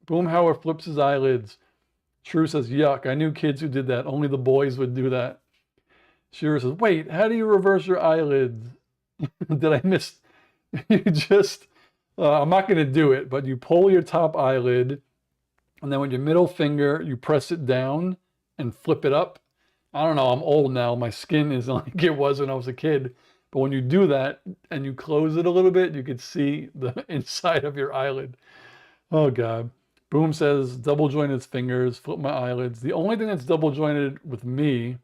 Boomhauer flips his eyelids. Shrew says, yuck, I knew kids who did that. Only the boys would do that. Shearer says, wait, how do you reverse your eyelids? Did I miss? You just, I'm not going to do it, but you pull your top eyelid, and then with your middle finger, you press it down and flip it up. I don't know, I'm old now. My skin is like it was when I was a kid. But when you do that and you close it a little bit, you can see the inside of your eyelid. Oh, God. Boom says, double jointed fingers, flip my eyelids. The only thing that's double jointed with me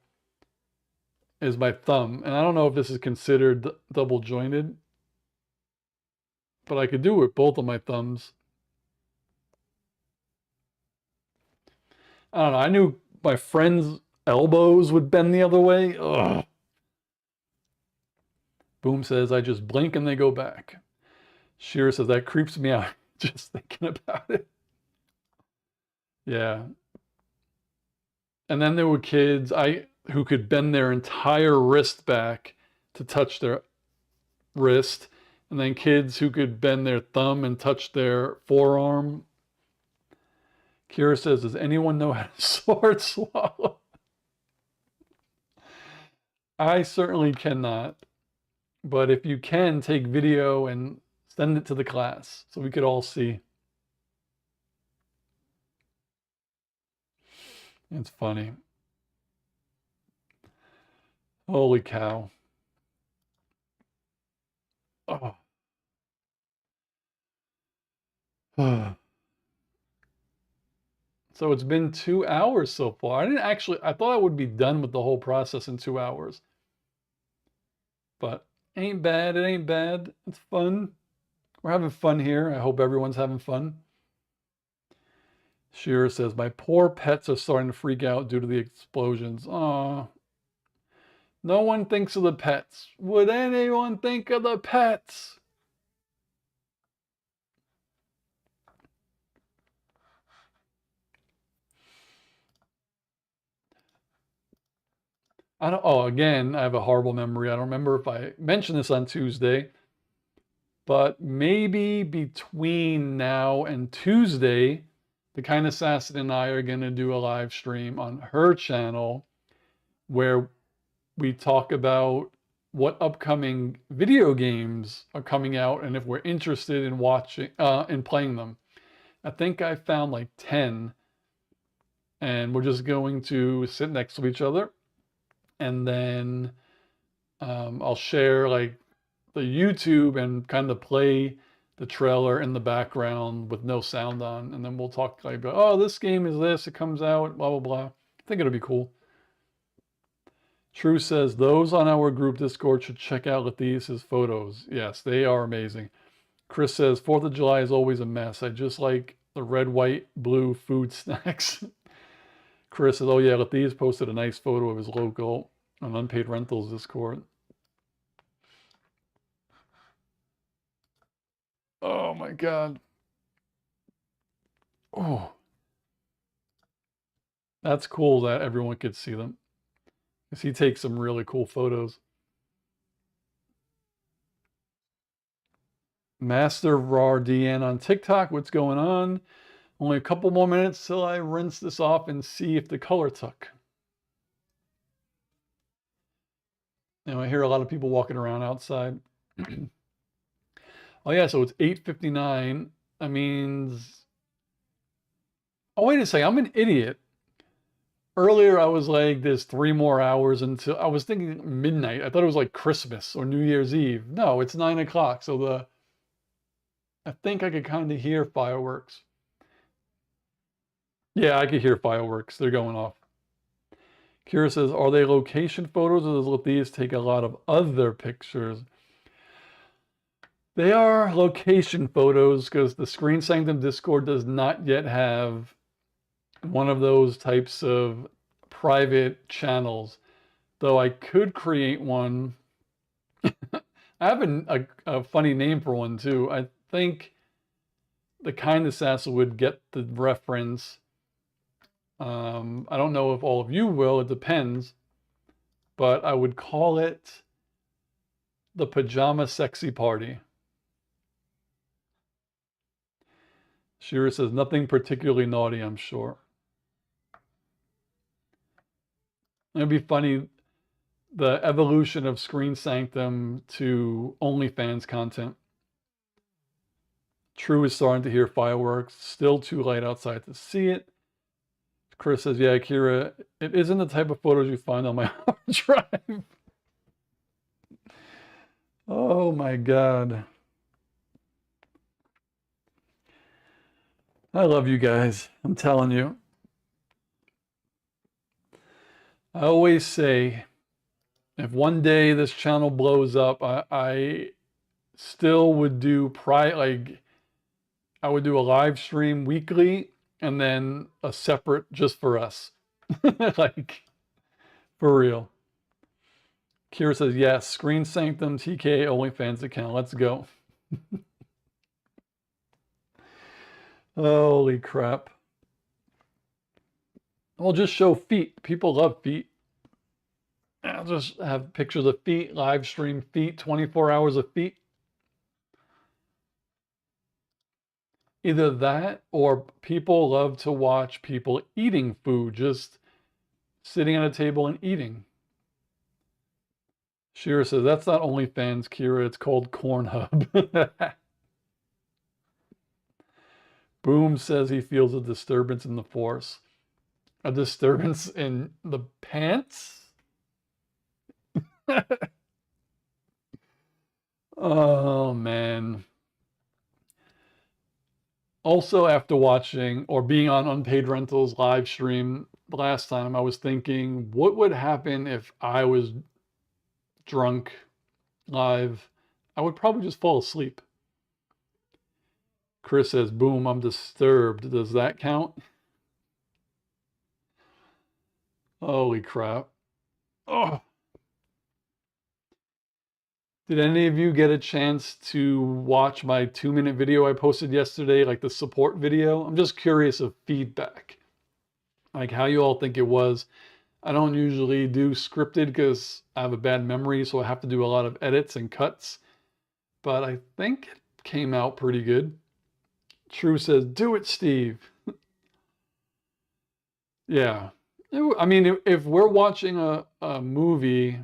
is my thumb. And I don't know if this is considered double jointed, but I could do it with both of my thumbs. I don't know. I knew my friends' elbows would bend the other way. Ugh. Boom says, I just blink and they go back. Shearer says, that creeps me out just thinking about it. Yeah. And then there were kids who could bend their entire wrist back to touch their wrist. And then kids who could bend their thumb and touch their forearm. Kira says, does anyone know how to sword swallow? I certainly cannot. But if you can, take video and send it to the class so we could all see. It's funny. Holy cow. Oh. So it's been 2 hours so far. I thought I would be done with the whole process in 2 hours. But ain't bad, it ain't bad. It's fun. We're having fun here. I hope everyone's having fun. Shearer says, my poor pets are starting to freak out due to the explosions. Aw. No one thinks of the pets. Would anyone think of the pets? Again, I have a horrible memory. I don't remember if I mentioned this on Tuesday, but maybe between now and Tuesday, the Kind Assassin and I are going to do a live stream on her channel where we talk about what upcoming video games are coming out and if we're interested in watching, in playing them. I think I found like 10, and we're just going to sit next to each other. And then I'll share like the YouTube and kind of play the trailer in the background with no sound on. And then we'll talk like, oh, this game is this, it comes out, blah, blah, blah. I think it'll be cool. True says, those on our group Discord should check out Latheis's photos. Yes, they are amazing. Chris says, 4th of July is always a mess. I just like the red, white, blue food snacks. Chris says, oh yeah, Latheis posted a nice photo of his local on Unpaid Rentals Discord. Oh my God. Oh. That's cool that everyone could see them. Because he takes some really cool photos. Master Rar DN on TikTok, what's going on? Only a couple more minutes till I rinse this off and see if the color took. Now I hear a lot of people walking around outside. Oh yeah, so it's 8:59. That means, oh wait a second, I'm an idiot. Earlier I was like, there's 3 more hours until, I was thinking midnight. I thought it was like Christmas or New Year's Eve. No, it's 9 o'clock. So I think I could kind of hear fireworks. Yeah, I could hear fireworks. They're going off. Kira says, are they location photos or does Latheis take a lot of other pictures? They are location photos because the Screen Sanctum Discord does not yet have one of those types of private channels. Though I could create one. I have a funny name for one too. I think the Kind Assassin would get the reference. I don't know if all of you will, it depends. But I would call it the Pajama Sexy Party. Shira says, nothing particularly naughty, I'm sure. It'd be funny, the evolution of Screen Sanctum to OnlyFans content. True is starting to hear fireworks. Still too light outside to see it. Chris says, yeah, Akira, it isn't the type of photos you find on my hard drive. Oh my God. I love you guys. I'm telling you. I always say, if one day this channel blows up, I still would do I would do a live stream weekly and then a separate just for us. Like, for real. Kira says, yes, Screen Sanctum TK OnlyFans account. Let's go. Holy crap. I'll just show feet. People love feet. I'll just have pictures of feet, live stream feet, 24 hours of feet. Either that or people love to watch people eating food, just sitting at a table and eating. Shira says, that's not OnlyFans, Kira. It's called Cornhub. Boom says he feels a disturbance in the force. A disturbance in the pants? Oh, man. Also, after watching or being on Unpaid Rentals live stream last time, I was thinking, what would happen if I was drunk live? I would probably just fall asleep. Chris says, boom, I'm disturbed. Does that count? Holy crap. Oh. Did any of you get a chance to watch my 2-minute video I posted yesterday, like the support video? I'm just curious of feedback, like how you all think it was. I don't usually do scripted because I have a bad memory, so I have to do a lot of edits and cuts, but I think it came out pretty good. True says, do it, Steve. Yeah. I mean, if we're watching a movie,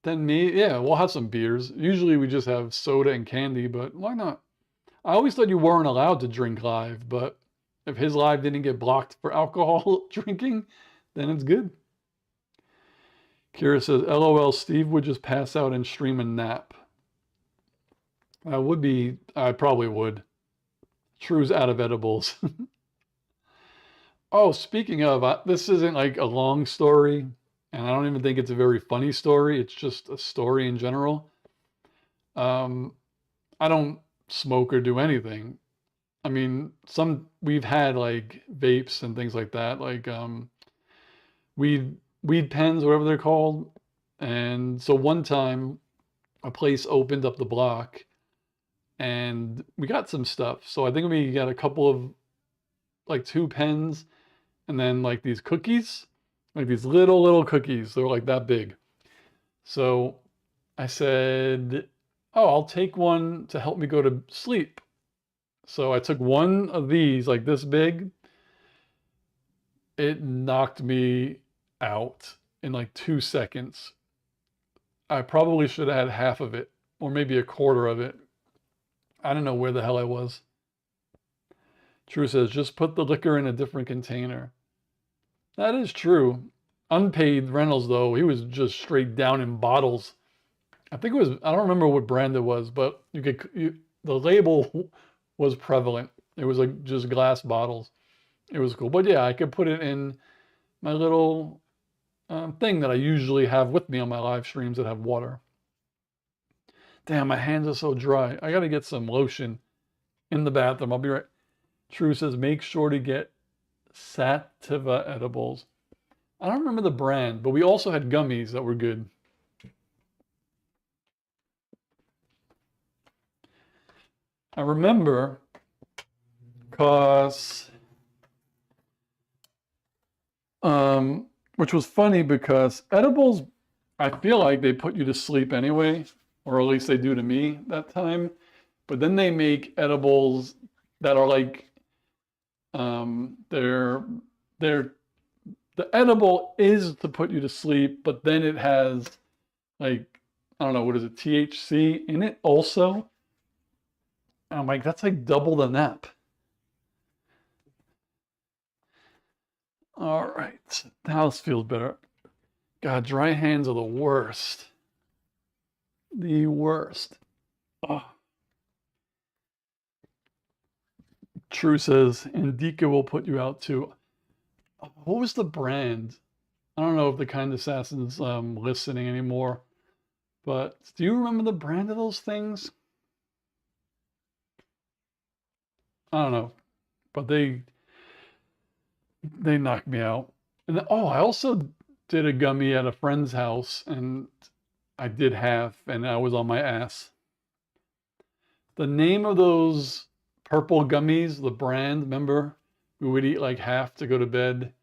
then we'll have some beers. Usually we just have soda and candy, but why not? I always thought you weren't allowed to drink live, but if his live didn't get blocked for alcohol drinking, then it's good. Kira says, LOL, Steve would just pass out and stream a nap. I probably would. True's out of edibles. Oh, speaking of, this isn't like a long story, and I don't even think it's a very funny story. It's just a story in general. I don't smoke or do anything. I mean, we've had like vapes and things like that, like weed pens, whatever they're called. And so one time a place opened up the block and we got some stuff. So I think we got a couple of like 2 pens and then like these cookies, like these little cookies. They're like that big. So I said, oh, I'll take one to help me go to sleep. So I took one of these, like this big. It knocked me out in like 2 seconds. I probably should have had half of it, or maybe a quarter of it. I don't know where the hell I was. True says, just put the liquor in a different container. That is true. Unpaid Rentals, though, he was just straight down in bottles. I think it was, I don't remember what brand it was, but the label was prevalent. It was like just glass bottles. It was cool. But yeah, I could put it in my little thing that I usually have with me on my live streams that have water. Damn, my hands are so dry. I gotta get some lotion in the bathroom. I'll be right. True says, make sure to get Sativa edibles. I don't remember the brand, but we also had gummies that were good. I remember because, which was funny because edibles, I feel like they put you to sleep anyway, or at least they do to me that time. But then they make edibles that are like, they're the edible is to put you to sleep, but then it has like, I don't know, what is it, THC in it also? I'm like, that's like double the nap. All right, the house feels better. God, dry hands are the worst. The worst. Oh. True says, Indica will put you out too. What was the brand? I don't know if the Kind Assassin's listening anymore, but do you remember the brand of those things? I don't know, but they knocked me out. And then, oh, I also did a gummy at a friend's house, and I did half, and I was on my ass. The name of those purple gummies, the brand, remember? We would eat like half to go to bed.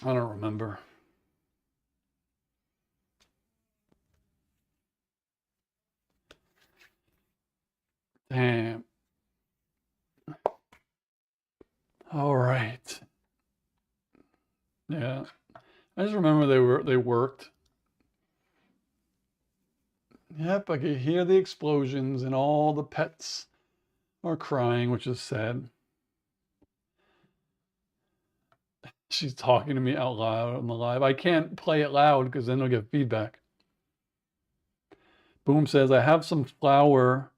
I don't remember. Damn. All right. Yeah. I just remember they worked. Yep, I could hear the explosions and all the pets are crying, which is sad. She's talking to me out loud on the live. I can't play it loud because then I'll get feedback. Boom says, I have some flour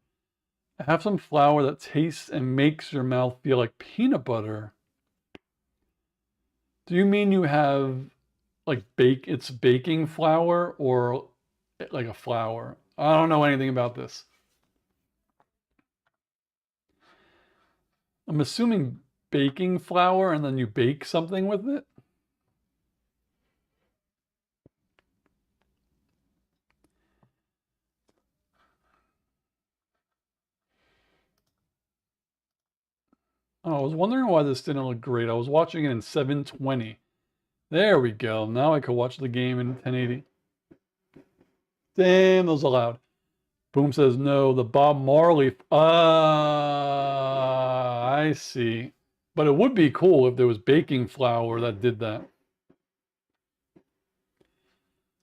that tastes and makes your mouth feel like peanut butter. Do you mean you have like it's baking flour or like a flour? I don't know anything about this. I'm assuming baking flour and then you bake something with it. Oh, I was wondering why this didn't look great. I was watching it in 720. There we go. Now I can watch the game in 1080. Damn, those are loud. Boom says no, the Bob Marley. I see. But it would be cool if there was baking flour that did that.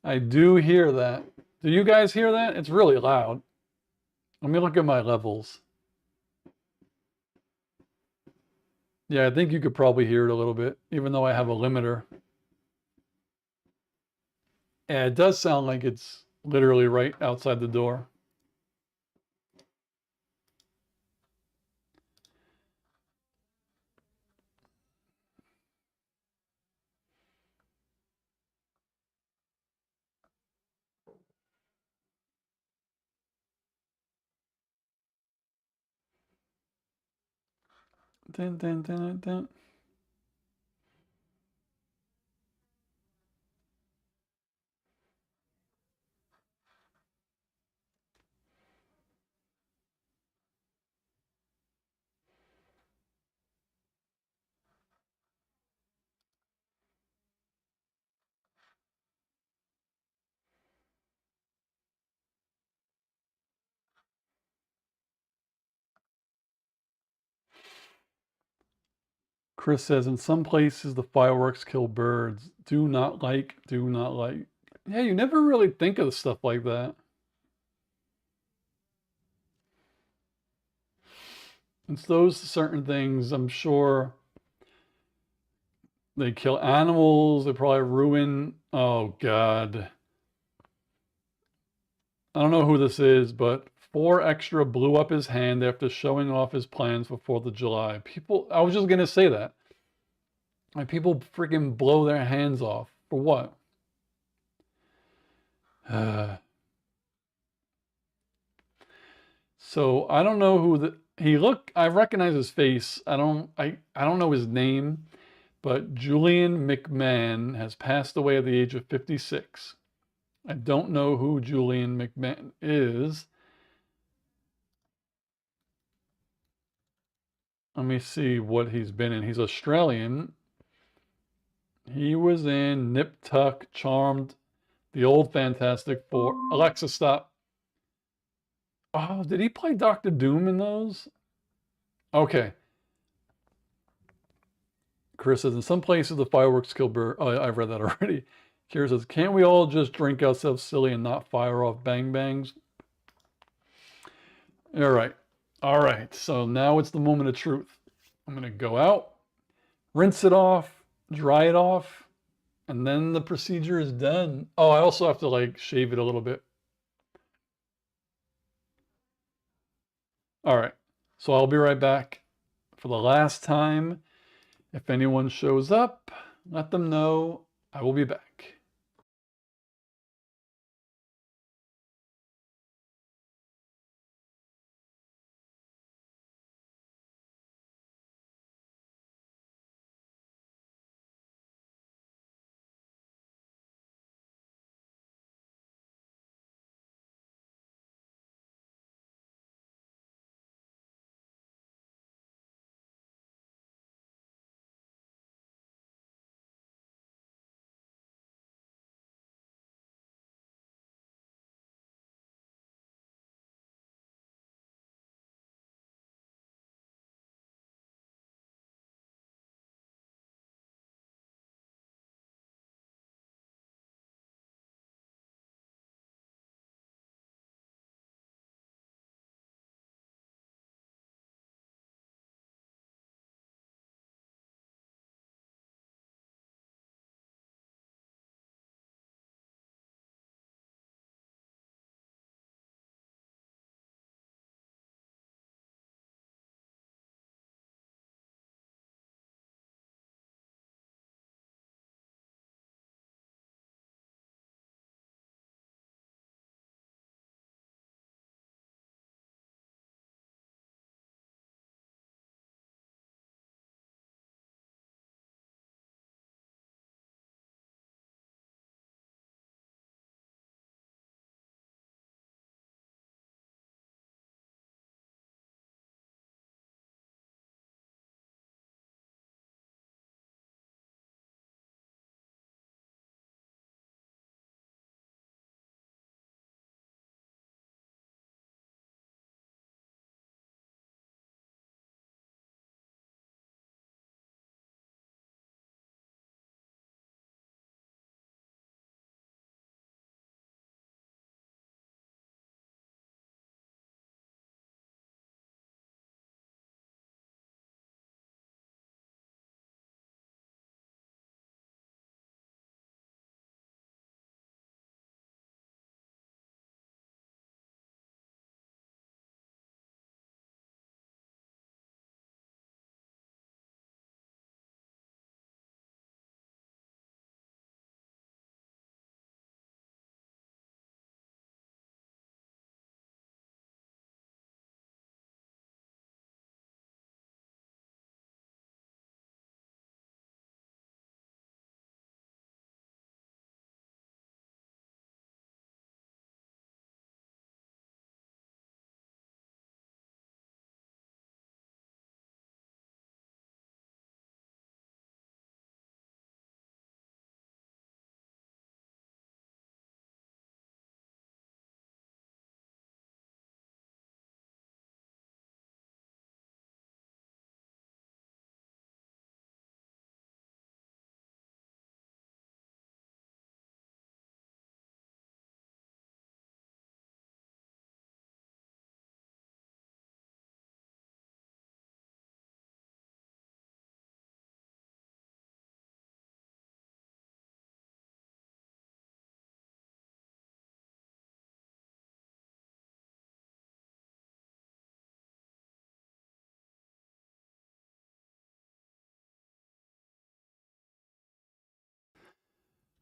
I do hear that. Do you guys hear that? It's really loud. Let me look at my levels. Yeah, I think you could probably hear it a little bit, even though I have a limiter. Yeah, it does sound like it's literally right outside the door. Dun, dun, dun, dun, dun. Chris says, in some places the fireworks kill birds. Do not like, do not like. Yeah, you never really think of stuff like that. It's those certain things, I'm sure they kill animals, they probably ruin, oh God. I don't know who this is, but 4 Extra blew up his hand after showing off his plans for 4th of July. People, I was just gonna say that. Like, people freaking blow their hands off. For what? So I don't know who I recognize his face. I don't know his name, but Julian McMahon has passed away at the age of 56. I don't know who Julian McMahon is. Let me see what he's been in. He's Australian. He was in Nip Tuck, Charmed, The Old Fantastic Four. Alexa, stop. Oh, did he play Doctor Doom in those? Okay. Chris says, in some places the fireworks kill birds. Oh, I've read that already. Kira says, can't we all just drink ourselves silly and not fire off bang bangs? All right. All right. So now it's the moment of truth. I'm going to go out, rinse it off, dry it off, and then the procedure is done. Oh, I also have to like shave it a little bit. All right. So I'll be right back for the last time. If anyone shows up, let them know. I will be back.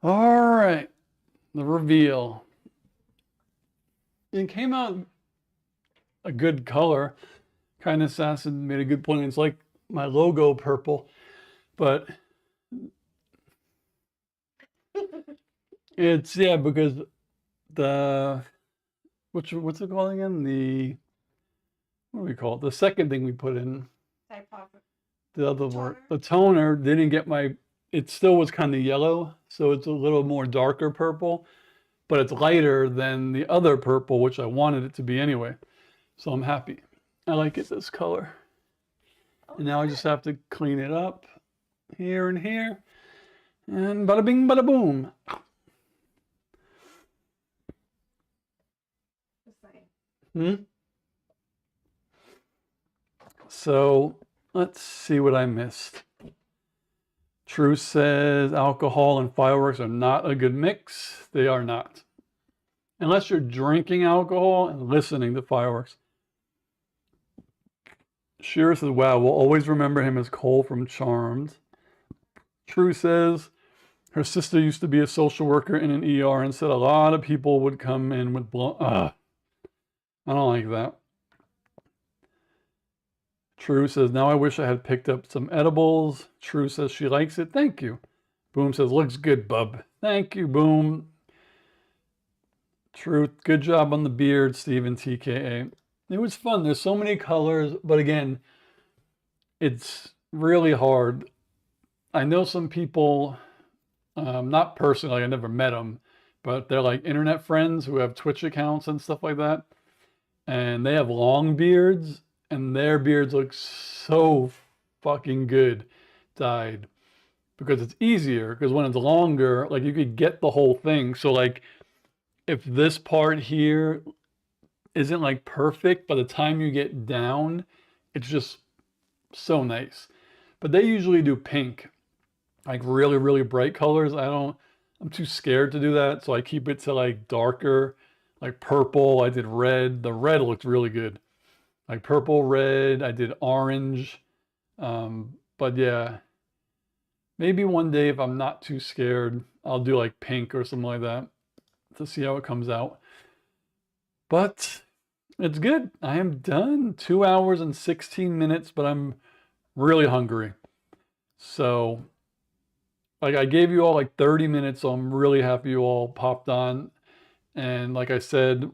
All right. The reveal. It came out a good color. Kind Assassin made a good point. It's like my logo purple, but it's, yeah, because the, what's it called again? What do we call it? The second thing we put in, DYEposit. the other word, Toner? the toner didn't get my, it still was kind of yellow, so it's a little more darker purple, but it's lighter than the other purple, which I wanted it to be anyway. So I'm happy. I like it this color. And now I just have to clean it up here and here. And bada bing, bada boom. Just saying. So let's see what I missed. True says alcohol and fireworks are not a good mix. They are not. Unless you're drinking alcohol and listening to fireworks. Shira says, wow, we'll always remember him as Cole from Charmed. True says, her sister used to be a social worker in an ER and said a lot of people would come in with I don't like that. True says, now I wish I had picked up some edibles. True says she likes it. Thank you. Boom says, looks good, bub. Thank you, Boom. Truth, good job on the beard, Steven TKA. It was fun. There's so many colors, but again, it's really hard. I know some people, not personally, like I never met them, but they're like internet friends who have Twitch accounts and stuff like that. And they have long beards, and their beards look so fucking good dyed. Because it's easier, because when it's longer, like you could get the whole thing. So like, if this part here isn't like perfect, by the time you get down, it's just so nice. But they usually do pink, like really, really bright colors. I'm too scared to do that. So I keep it to like darker, like purple. I did red. The red looked really good. Like purple, red. I did orange. But yeah, maybe one day if I'm not too scared, I'll do like pink or something like that to see how it comes out. But it's good. I am done. 2 hours and 16 minutes, but I'm really hungry. So, like, I gave you all like 30 minutes, so I'm really happy you all popped on. And like I said,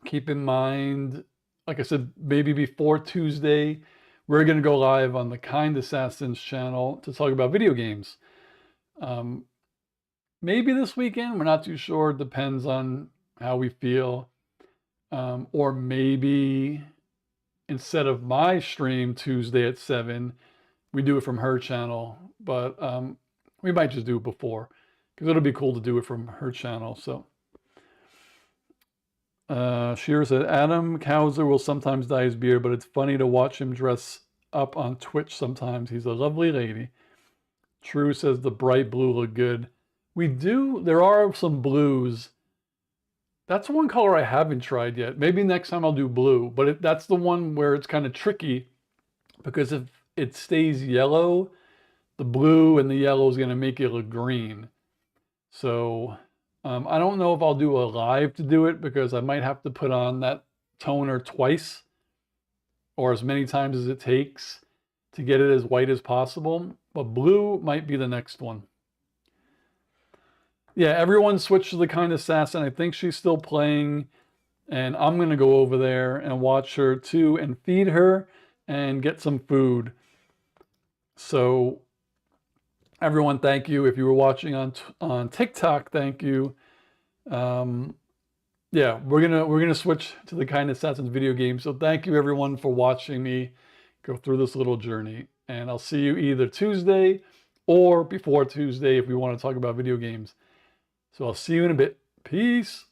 keep in mind, like I said, maybe before Tuesday, we're going to go live on the Kind Assassins channel to talk about video games. Maybe this weekend, we're not too sure. It depends on how we feel. Or maybe instead of my stream Tuesday at 7, we do it from her channel. But we might just do it before, because it'll be cool to do it from her channel. So Shearer said, Adam Kauser will sometimes dye his beard, but it's funny to watch him dress up on Twitch sometimes. He's a lovely lady. True says the bright blue look good. There are some blues. That's one color I haven't tried yet. Maybe next time I'll do blue, but that's the one where it's kind of tricky, because if it stays yellow, the blue and the yellow is going to make it look green. So I don't know if I'll do a live to do it, because I might have to put on that toner twice or as many times as it takes to get it as white as possible. But blue might be the next one. Yeah, everyone switched to the Kind Assassin. I think she's still playing, and I'm going to go over there and watch her too and feed her and get some food. So everyone, thank you. If you were watching on TikTok, thank you. Yeah, we're gonna switch to the Kind Assassins video game. So thank you everyone for watching me go through this little journey, and I'll see you either Tuesday or before Tuesday if we want to talk about video games. So I'll see you in a bit. Peace.